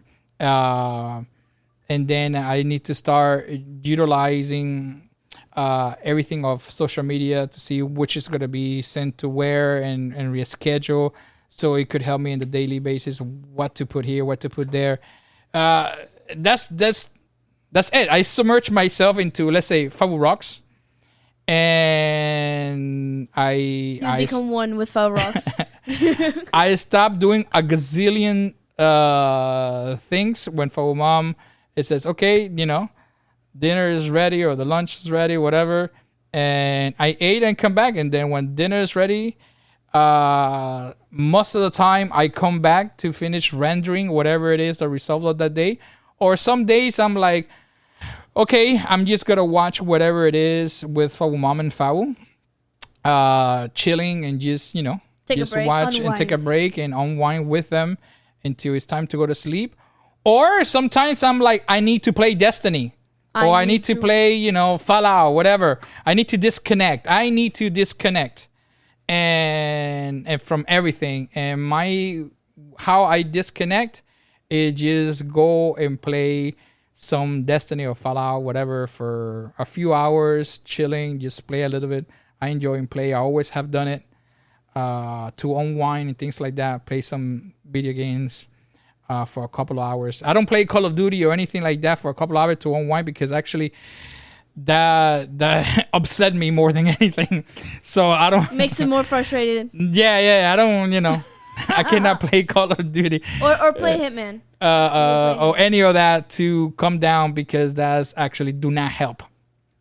And then I need to start utilizing everything of social media to see which is going to be sent to where and reschedule, so it could help me in the daily basis what to put here, what to put there. That's it. I submerge myself into, let's say, FabuRocks, and you become one with FabuRocks. I stopped doing a gazillion things when FabuMom, it says, okay, dinner is ready or the lunch is ready, whatever. And I ate and come back. And then when dinner is ready, most of the time I come back to finish rendering whatever it is, the result of that day. Or some days I'm like, okay, I'm just going to watch whatever it is with FabuMom and Fabu. Chilling and just, Take a just break. watch and take a Unwind. break and unwind with them until it's time to go to sleep. Or sometimes I'm like, I need to play Destiny. Or I need to play, Fallout, whatever. I need to disconnect. And from everything. And how I disconnect is just go and play some Destiny or Fallout, whatever, for a few hours, chilling, just play a little bit. I enjoy and play. I always have done it to unwind and things like that. Play some video games. for a couple of hours. I don't play Call of Duty or anything like that for a couple of hours to unwind because actually that upset me more than anything. So I don't. Makes it more frustrated. Yeah. I don't. I cannot play Call of Duty Or play Hitman. or any of that to come down because that's actually do not help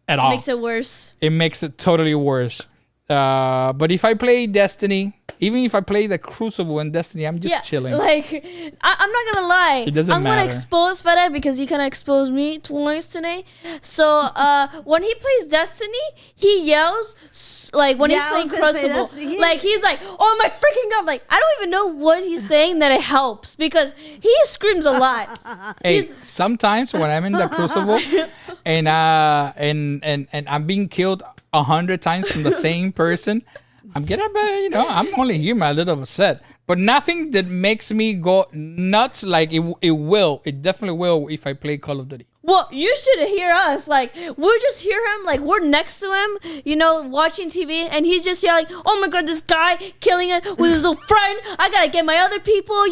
at all. Makes it worse. It makes it totally worse. But if I play Destiny, even if I play the Crucible in Destiny, I'm just chilling. Like, I'm not gonna lie. It doesn't I'm matter. gonna expose Fede because he kind of exposed me twice today. So when he plays Destiny, he yells like when he's playing Crucible. Like he's like, "Oh my freaking god!" Like I don't even know what he's saying that it helps because he screams a lot. Hey, sometimes when I'm in the Crucible and I'm being killed 100 times from the same person, I'm getting, I'm only here my little upset, but nothing that makes me go nuts. Like it definitely will if I play Call of Duty. Well, you should hear us. Like, we just hear him. Like, we're next to him, watching TV, and he's just yelling, "Oh my god, this guy killing it with his little friend. I gotta get my other people,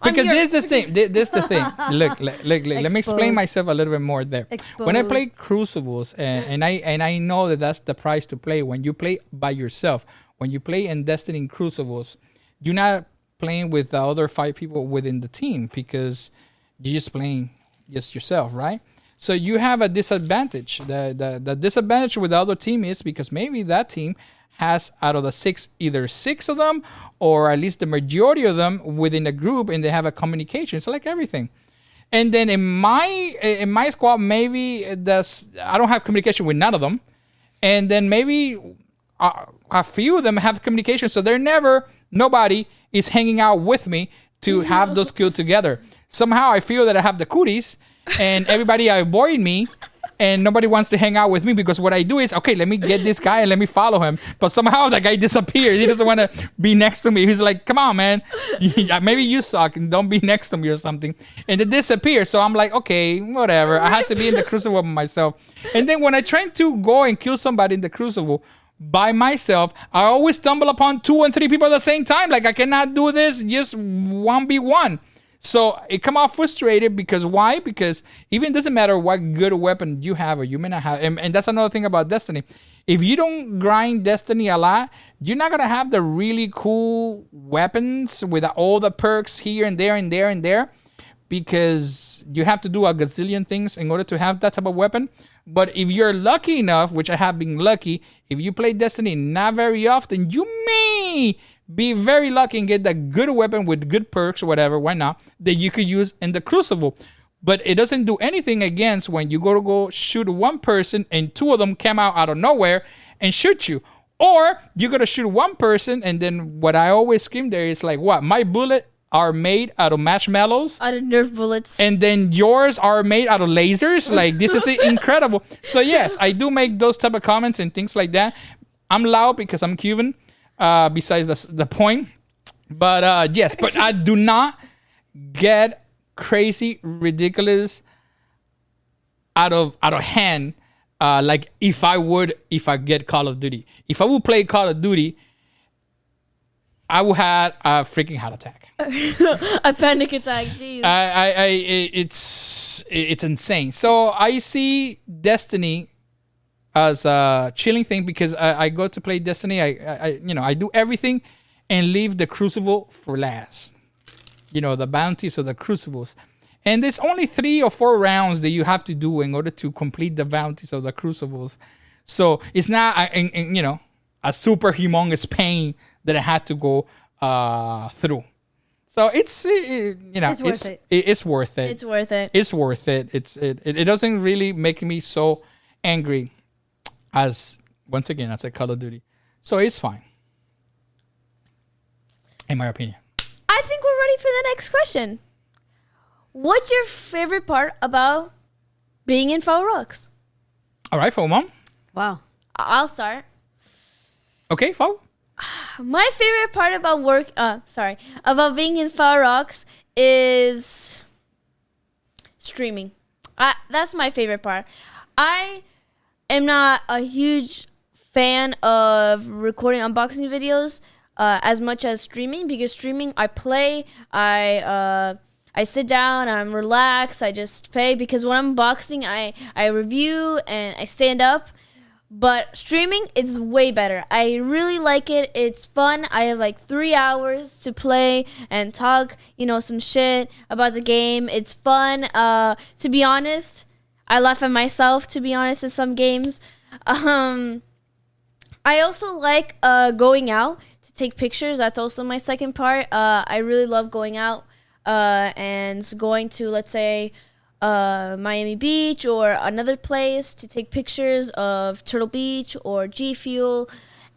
Because this is the thing. Look. Let me explain myself a little bit more there. When I play Crucibles, and I know that that's the price to play when you play by yourself. When you play in Destiny and Crucibles, you're not playing with the other 5 people within the team because you're just playing just yourself, right? So you have a disadvantage. The disadvantage with the other team is because maybe that team has out of the 6, either 6 of them or at least the majority of them within the group, and they have a communication. It's like everything. And then in my squad, maybe I don't have communication with none of them, and then maybe a few of them have communication, so nobody is hanging out with me to have those skills together. Somehow I feel that I have the cooties and everybody avoid me and nobody wants to hang out with me because what I do is, okay, let me get this guy and let me follow him. But somehow the guy disappears. He doesn't want to be next to me. He's like, come on, man. Maybe you suck and don't be next to me or something. And it disappears. So I'm like, okay, whatever. I had to be in the Crucible by myself. And then when I try to go and kill somebody in the Crucible by myself, I always stumble upon 2 and 3 people at the same time. Like I cannot do this just 1v1. So it come off frustrated because why? Because even doesn't matter what good weapon you have or you may not have. And that's another thing about Destiny. If you don't grind Destiny a lot, you're not going to have the really cool weapons with all the perks here and there and there and there because you have to do a gazillion things in order to have that type of weapon. But if you're lucky enough, which I have been lucky, if you play Destiny not very often, you may be very lucky and get that good weapon with good perks or whatever, why not, that you could use in the Crucible. But it doesn't do anything against when you go shoot one person and 2 of them come out of nowhere and shoot you. Or you got to shoot one person and then what I always scream there is like, what? My bullet are made out of marshmallows. Out of Nerf bullets. And then yours are made out of lasers. Like, this is incredible. So yes, I do make those type of comments and things like that. I'm loud because I'm Cuban. Besides the point, but yes, but I do not get crazy, ridiculous, out of hand. Like if I get Call of Duty, if I would play Call of Duty, I would have a freaking heart attack, a panic attack. Jeez, it's insane. So I see Destiny as a chilling thing because I go to play Destiny. I do everything and leave the Crucible for last. The bounties of the Crucibles. And there's only 3 or 4 rounds that you have to do in order to complete the bounties of the Crucibles. So it's not, a super humongous pain that I had to go through. So it's worth it. It's worth it. It's worth it. It's worth it. It doesn't really make me so angry as a Call of Duty. So it's fine. In my opinion. I think we're ready for the next question. What's your favorite part about being in FabuRocks? All right, FabuMom. Wow. I'll start. Okay, Fabu. My favorite part about about being in FabuRocks is streaming. That's my favorite part. I am not a huge fan of recording unboxing videos as much as streaming, because streaming I play, I I sit down, I'm relaxed, I just play, because when I'm boxing, I review and I stand up. But streaming is way better. I really like it. It's fun. I have like 3 hours to play and talk, some shit about the game. It's fun. To be honest, I laugh at myself, to be honest, in some games. I also like going out to take pictures. That's also my second part. I really love going out and going to, let's say, Miami Beach or another place to take pictures of Turtle Beach or G Fuel.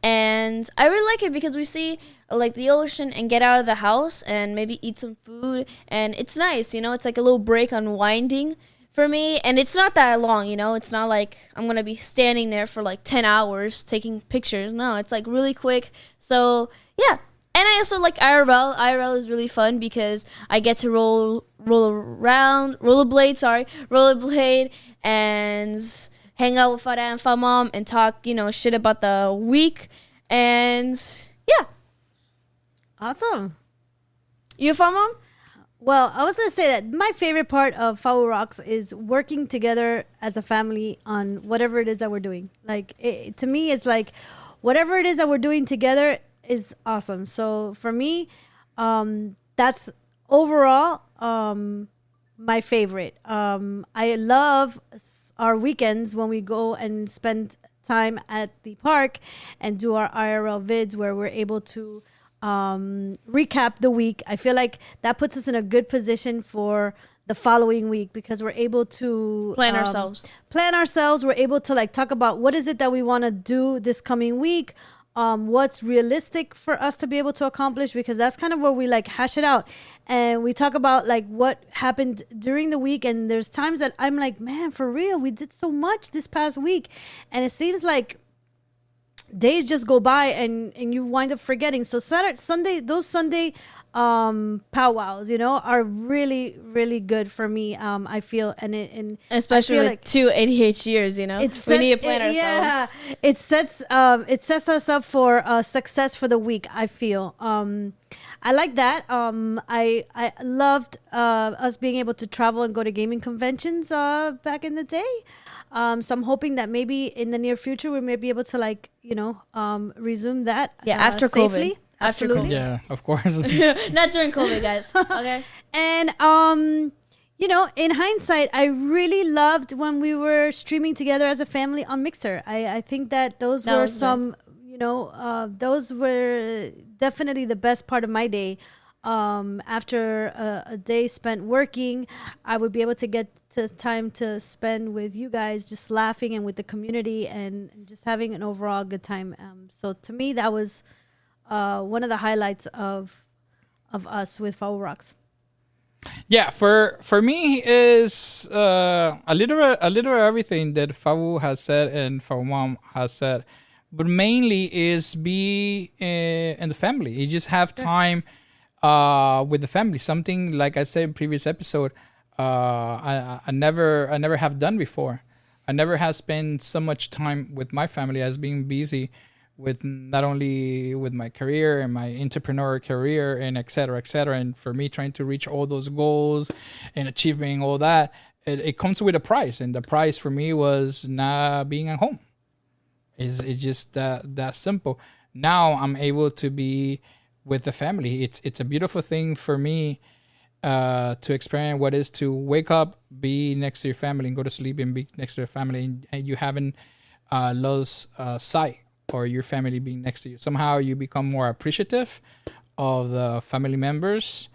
And I really like it because we see like the ocean and get out of the house and maybe eat some food. And it's nice, it's like a little break, unwinding for me. And it's not that long, it's not like I'm going to be standing there for like 10 hours taking pictures. No, it's like really quick. So yeah. And I also like IRL. IRL is really fun because I get to rollerblade, and hang out with Fada and FabuMom and talk, shit about the week. And yeah. Awesome. You FabuMom? Well, I was going to say that my favorite part of FabuRocks is working together as a family on whatever it is that we're doing. Like, to me, it's like whatever it is that we're doing together is awesome. So for me, that's overall my favorite. I love our weekends when we go and spend time at the park and do our IRL vids where we're able to recap the week. I feel like that puts us in a good position for the following week because we're able to plan ourselves. We're able to like talk about what is it that we want to do this coming week. What's realistic for us to be able to accomplish, because that's kind of where we like hash it out and we talk about like what happened during the week. And there's times that I'm like, man, for real, we did so much this past week, and it seems like days just go by and you wind up forgetting. So those Sunday powwows, are really, really good for me. I feel, and especially with like 2 ADHDers, we need to plan ourselves. Yeah, it sets us up for success for the week. I feel. I like that. I loved us being able to travel and go to gaming conventions back in the day. So I'm hoping that maybe in the near future we may be able to resume that. Yeah, after safely. COVID. After COVID. Yeah, of course. Not during COVID, guys. Okay. And in hindsight, I really loved when we were streaming together as a family on Mixer. I think that those were definitely the best part of my day. After a day spent working, I would be able to get to time to spend with you guys, just laughing and with the community and just having an overall good time. So to me, that was one of the highlights of us with FabuRocks. Yeah, for me is a little everything that Fabu has said and FabuMom has said, but mainly is be in the family. You just have time with the family. Something like I said in previous episode, I never have done before. I never have spent so much time with my family as being busy with not only with my career and my entrepreneur career and et cetera, and for me trying to reach all those goals and achieving all that, it comes with a price, and the price for me was not being at home. It's just that simple. Now I'm able to be with the family. It's a beautiful thing for me to experience what is to wake up, be next to your family, and go to sleep and be next to your family, and you haven't lost sight or your family being next to you. Somehow you become more appreciative of the family members,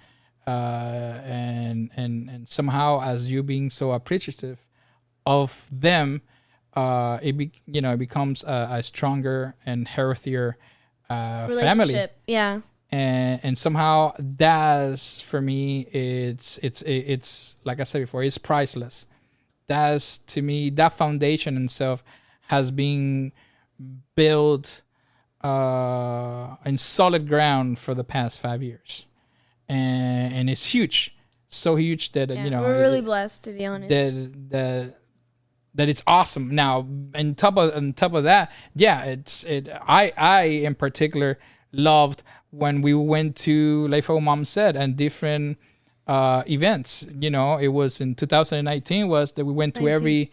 and somehow as you being so appreciative of them, it becomes a stronger and healthier family. Yeah. And somehow that's for me, it's like I said before, it's priceless. That's to me, that foundation itself has been built in solid ground for the past 5 years, and it's huge, so huge that we're really blessed, to be honest. That it's awesome. Now, on top of that, yeah, I in particular loved when we went to, like FabuMom said, and different events. It was in 2019 was that we went to 19. every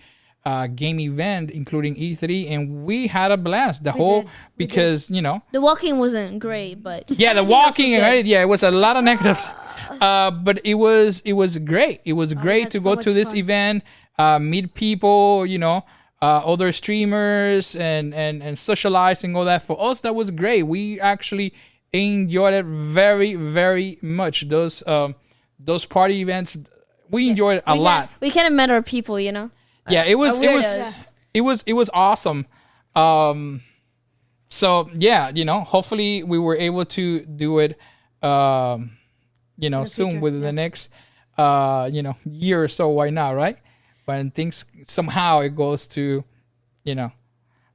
game event, including E3, and we had a blast. did. Because The walking wasn't great, but yeah, the everything else walking, was good. right? Yeah, it was a lot of negatives. But it was great. It was great had to so go much to this fun. event, meet people, other streamers and socializing, all that. For us, that was great. We actually enjoyed it very, very much. Those party events, we enjoyed it a lot. We kind of met our people, Yeah, it was Our it was weirdos. it was awesome. So yeah, hopefully we were able to do it soon future, within the next year or so. Why not, right? When things somehow it goes to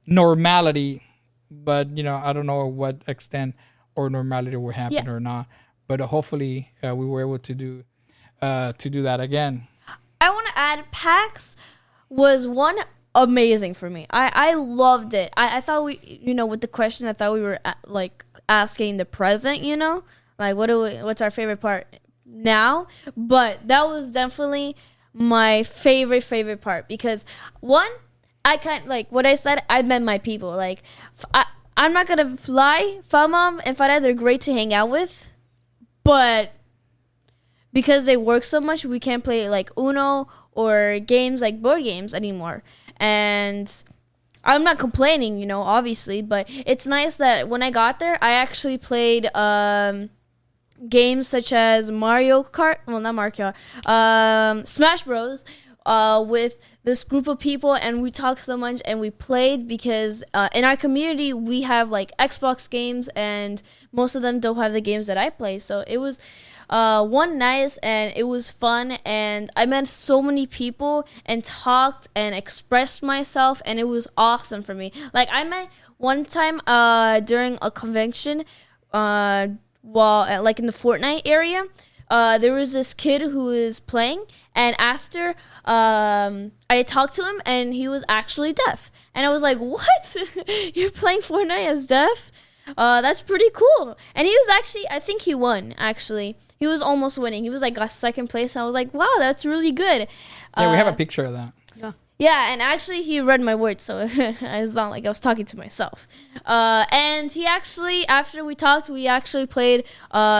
normality, but I don't know what extent or normality will happen or not. But hopefully we were able to do that again. I want to add PAX was one amazing for me. I loved it. I thought we, with the question, I thought we were asking the present, like what's our favorite part now? But that was definitely my favorite part because one, I kind like what I said. I met my people. Like I'm not gonna lie, FabuMom and FabuDad, they're great to hang out with, but because they work so much, we can't play like Uno or games like board games anymore. And I'm not complaining, obviously, but it's nice that when I got there, I actually played games such as Mario Kart, well, not Mario Kart, Smash Bros. With this group of people, and we talked so much and we played because in our community we have like Xbox games and most of them don't have the games that I play, so it was one nice and it was fun, and I met so many people and talked and expressed myself, and it was awesome for me. Like I met one time during a convention while like in the Fortnite area, there was this kid who was playing, and after I talked to him and he was actually deaf, and I was like, what? You're playing Fortnite as deaf? That's pretty cool. And he was actually, I think he won actually. He was almost winning. He was like got second place, and I was like, wow, that's really good. Yeah, we have a picture of that. Yeah, and actually he read my words, so it's not like I was talking to myself. And he actually, after we talked, we actually played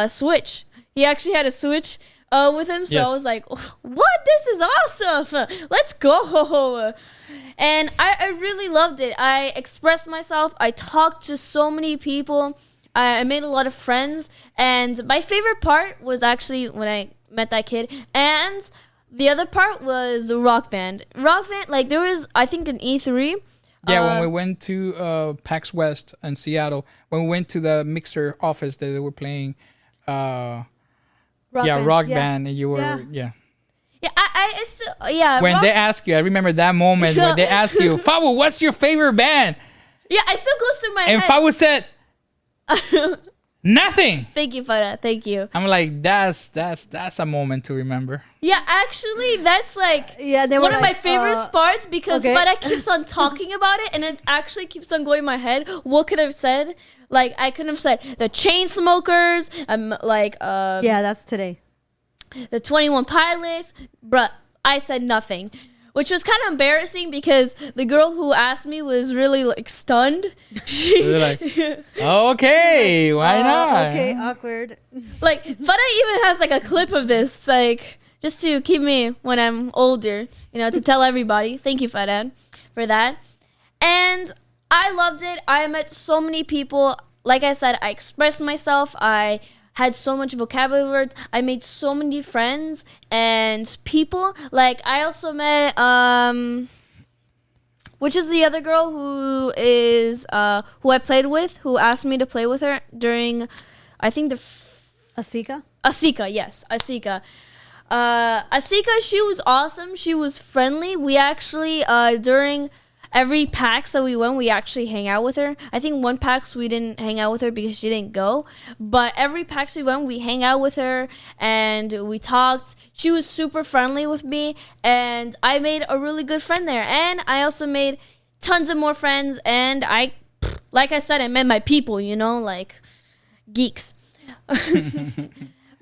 Switch. He actually had a Switch with him, so Yes. I was like, what? This is awesome. Let's go. And I really loved it. I expressed myself. I talked to so many people. I made a lot of friends. And my favorite part was actually when I met that kid. And the other part was the rock band. Rock band, like there was, I think, an E3. Yeah, when we went to PAX West in Seattle, when we went to the mixer office that they were playing, Rock Band, and you were, Yeah, I still, yeah. When they ask you, I remember that moment when they ask you, Fabu, what's your favorite band? Yeah, I still goes through my And head. Fabu said, nothing. Thank you, Fada. Thank you. I'm like, that's a moment to remember. Yeah, actually, that's like Yeah, they were one of my like, favorite parts because okay. Fada keeps on talking about it, and it actually keeps on going in my head. What could I have said? Like, I could have said the Chainsmokers, Yeah, that's today. the 21 Pilots, bruh, I said nothing. Which was kind of embarrassing because the girl who asked me was really like stunned. They're like, okay, why not? Okay, awkward. Like Fada even has like a clip of this, like just to keep me when I'm older, to tell everybody. Thank you, Fada, for that. And I loved it. I met so many people. Like I said, I expressed myself. I had so much vocabulary words. I made so many friends and people. Like I also met which is the other girl who is who I played with, who asked me to play with her during, I think Asika? Asika, yes, Asika. Asika, she was awesome. She was friendly. We actually during every PAX that we went, we actually hang out with her. I think one PAX we didn't hang out with her because she didn't go. But every PAX we went, we hang out with her and we talked. She was super friendly with me, and I made a really good friend there. And I also made tons of more friends. And like I said, I met my people, like geeks.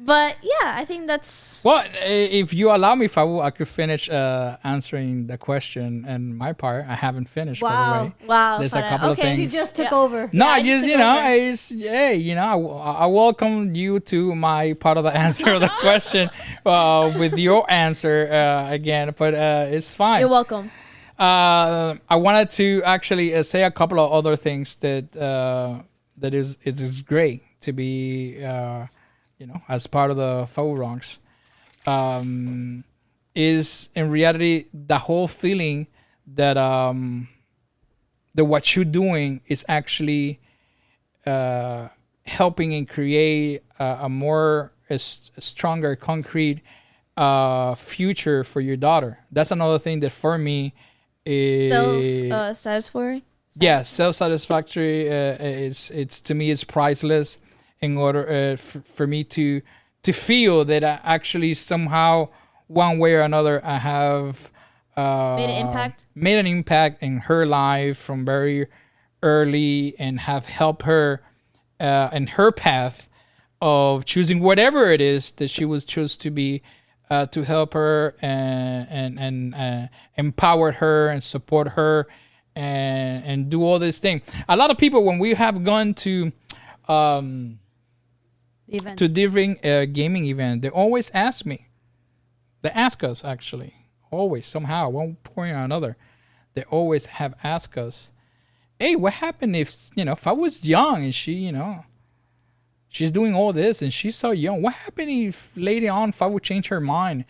But yeah, I think that's Well, if you allow me, Fabu, I could finish answering the question and my part. I haven't finished, by the Wow. way. wow. There's a Farah. couple of Okay. She things. just took Yeah. over. No, Yeah, I I just just, took over. hey, I welcome you to my part of the answer of the question with your answer again, but it's fine. You're welcome. I wanted to actually say a couple of other things that that is great to be as part of the FabuRocks. Is in reality the whole feeling that that what you're doing is actually helping and create a more a stronger concrete future for your daughter. That's another thing that for me is Satisfying. yeah, self-satisfactory. It's to me is priceless. In order for me to feel that I actually somehow one way or another I have made an impact in her life from very early and have helped her in her path of choosing whatever it is that she was choose to be, to help her and empower her and support her and do all this thing. A lot of people, when we have gone to Events. to different gaming event, they always ask me. They ask us actually, always somehow, one point or another. They always have asked us, "Hey, what happened if I was young and she's doing all this and she's so young? What happened if later on if I would change her mind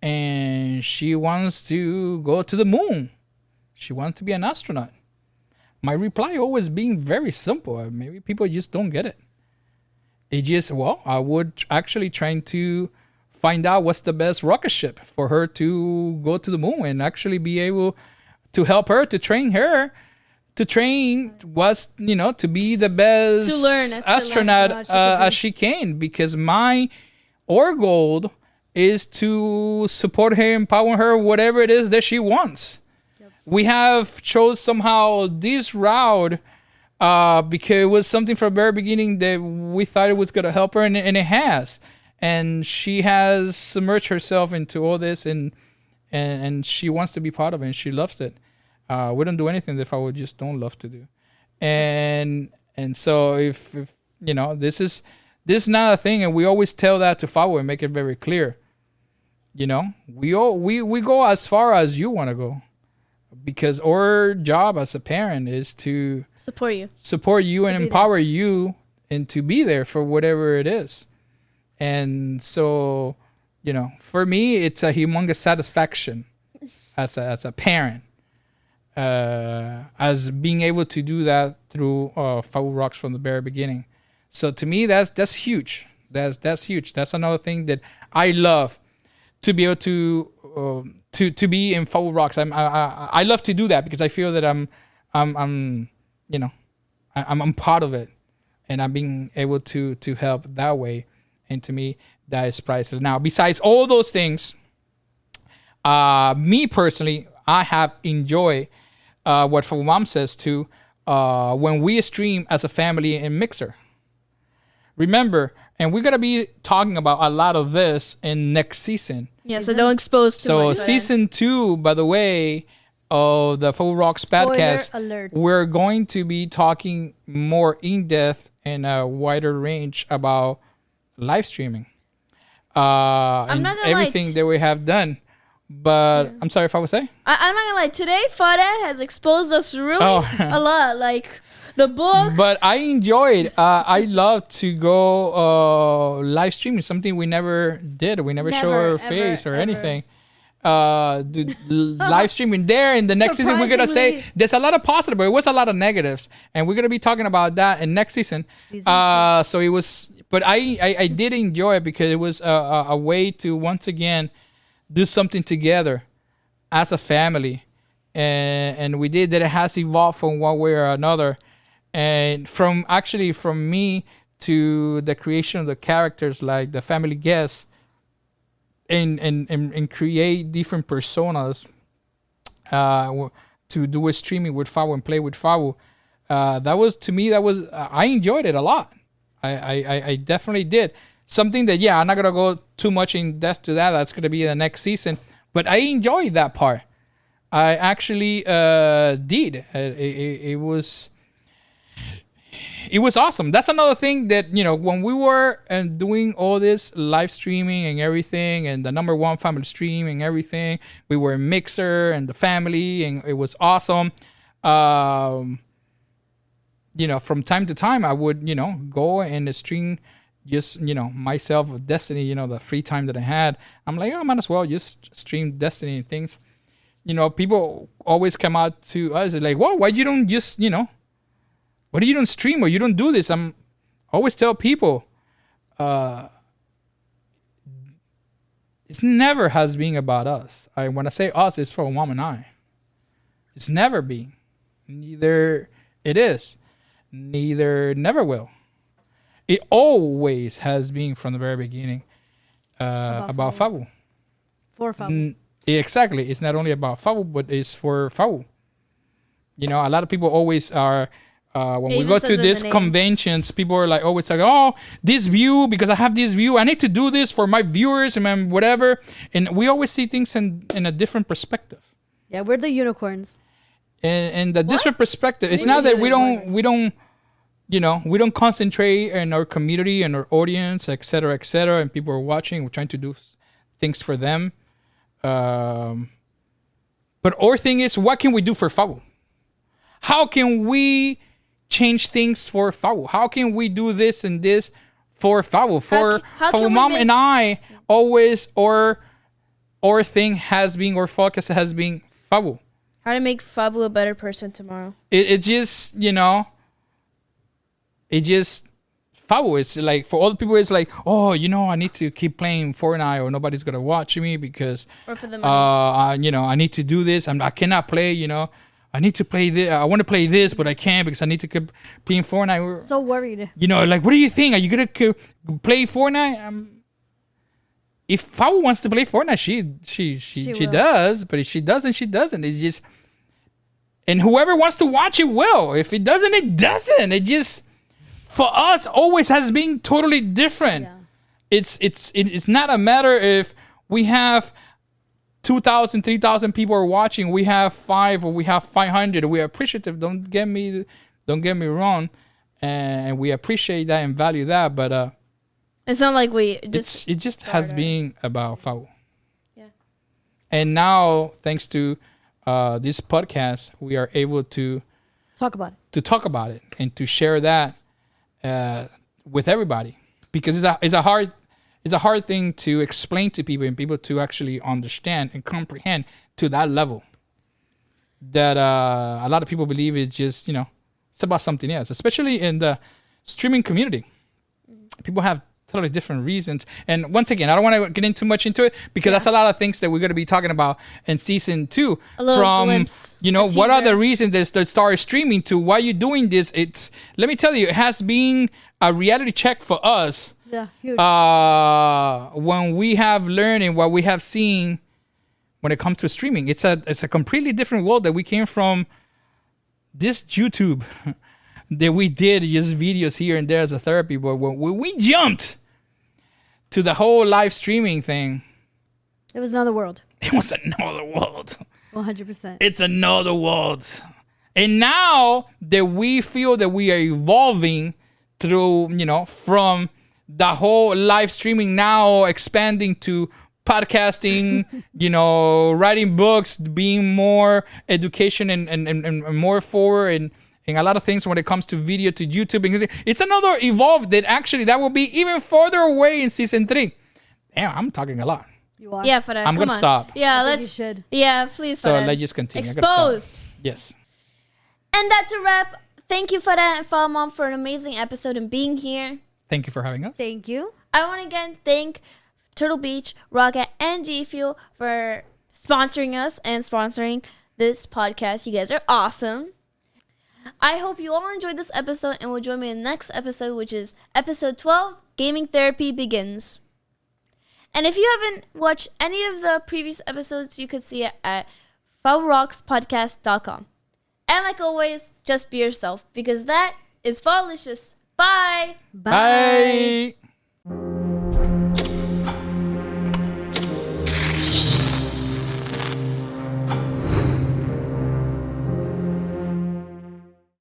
and she wants to go to the moon? She wants to be an astronaut." My reply always being very simple. Maybe people just don't get it. It just, I would actually trying to find out what's the best rocket ship for her to go to the moon and actually be able to help her, to train her, to train to be the best To learn, astronaut as she can. Because our goal is to support her, empower her, whatever it is that she wants. We have chose somehow this route because it was something from the very beginning that we thought it was going to help her, and it has. And she has submerged herself into all this, and she wants to be part of it, and she loves it. We don't do anything that I would just don't love to do. And so if this is not a thing, and we always tell that to Fabu and make it very clear. We go as far as you want to go. Because our job as a parent is to support you and empower you and to be there for whatever it is. And so, for me, it's a humongous satisfaction as a parent, as being able to do that through FabuRocks from the very beginning. So to me, that's huge. That's huge. That's another thing that I love, to be able to be in FabuRocks. I love to do that because I feel that I'm part of it, and I'm being able to help that way. And to me, that is priceless. Now, besides all those things, me personally, I have enjoyed what FabuMom says too, when we stream as a family in Mixer. Remember, and we're gonna be talking about a lot of this in next season. Yeah, so don't expose too So much. season 2, by the way, of the FabuRocks podcast, alert. we're going to be talking more in depth and a wider range about live streaming. I'm not gonna everything lie. that we have done. But I'm sorry if I was saying. I'm not gonna lie. Today, FabuDad has exposed us really Oh. a lot. Like the book. But I enjoyed. I love to go live streaming. Something we never did. We never show our face or anything. Do live streaming there. In the next season, we're gonna say there's a lot of positive, but it was a lot of negatives, and we're gonna be talking about that in next season. So it was. But I did enjoy it because it was a way to once again do something together as a family, and we did that. It has evolved from one way or another, and from me to the creation of the characters like the family guests, and create different personas to do a streaming with Fabu and play with Fabu. I enjoyed it a lot. I definitely did. something that, yeah, I'm not gonna go too much in depth to that. That's gonna be the next season. But I enjoyed that part. I actually did. It was awesome. That's another thing that, when we were doing all this live streaming and everything, and the #1 family stream and everything, we were in Mixer and the family, and it was awesome. From time to time, I would, go and stream just, myself with Destiny, the free time that I had. I'm like, I might as well just stream Destiny and things. People always come out to us like, well, why you don't just, why you don't stream or you don't do this? I'm always tell people, it's never has been about us. When I say us, it's for Mom and I. It's never been. Neither it is. Neither never will. It always has been from the very beginning about Fabu. For Fabu. Exactly. It's not only about Fabu, but it's for Fabu. A lot of people always are, when we go to these conventions, people are like always like, oh, this view, because I have this view, I need to do this for my viewers and whatever. And we always see things in a different perspective. Yeah, we're the unicorns. And the different perspective. It's not that we don't concentrate in our community and our audience, et cetera, and people are watching. We're trying to do things for them. But our thing is, what can we do for Fabu? How can we change things for Fabu? How can we do this and this for Fabu? For FabuMom and I, always our thing has been, our focus has been Fabu. How to make Fabu a better person tomorrow. It just, Fabu is like, for all the people, it's like, oh, I need to keep playing Fortnite or nobody's gonna watch me because, or for the money. I need to do this. I cannot play. I need to play this. I want to play this, but I can't because I need to keep playing Fortnite. So worried. Like, what do you think? Are you gonna play Fortnite? If Fabu wants to play Fortnite, she does. But if she doesn't, she doesn't. It's just, and whoever wants to watch it will. If it doesn't, it doesn't. It just, for us, always has been totally different. Yeah. It's not a matter if we have 2,000, 3,000 people are watching, we have 5 or we have 500. We're appreciative. Don't get me wrong, and we appreciate that and value that. But it's not like we just. It just has been about Fabu. Yeah. And now, thanks to this podcast, we are able to talk about it and to share that with everybody, because it's a hard thing to explain to people and people to actually understand and comprehend to that level. That a lot of people believe it's just it's about something else, especially in the streaming community. People have totally different reasons, and once again, I don't want to get too much into it because that's a lot of things that we're going to be talking about in season 2. From glimpse, what are the reasons that start streaming to why you're doing this. Let me tell you, it has been a reality check for us. Yeah, huge. When we have learned and what we have seen when it comes to streaming, it's a completely different world that we came from. This YouTube that we did just videos here and there as a therapy, but when we jumped to the whole live streaming thing, it was another world. It was another world. 100%. It's another world. And now that we feel that we are evolving through, from the whole live streaming, now expanding to podcasting, writing books, being more education and more forward and a lot of things when it comes to video, to YouTube. It's another evolve that will be even further away in season 3. Damn, I'm talking a lot. You are. Yeah, Farah, I'm going to stop. Yeah, you should. Yeah, please, So Farah. let's just continue. Exposed. Yes. And that's a wrap. Thank you, Farah and FabuMom, for an amazing episode and being here. Thank you for having us. Thank you. I want to again thank Turtle Beach, Rocket, and G Fuel for sponsoring us and sponsoring this podcast. You guys are awesome. I hope you all enjoyed this episode and will join me in the next episode, which is episode 12, Gaming Therapy Begins. And if you haven't watched any of the previous episodes, you could see it at FabuRocksPodcast.com. And like always, just be yourself, because that is Falicious. Bye! Bye!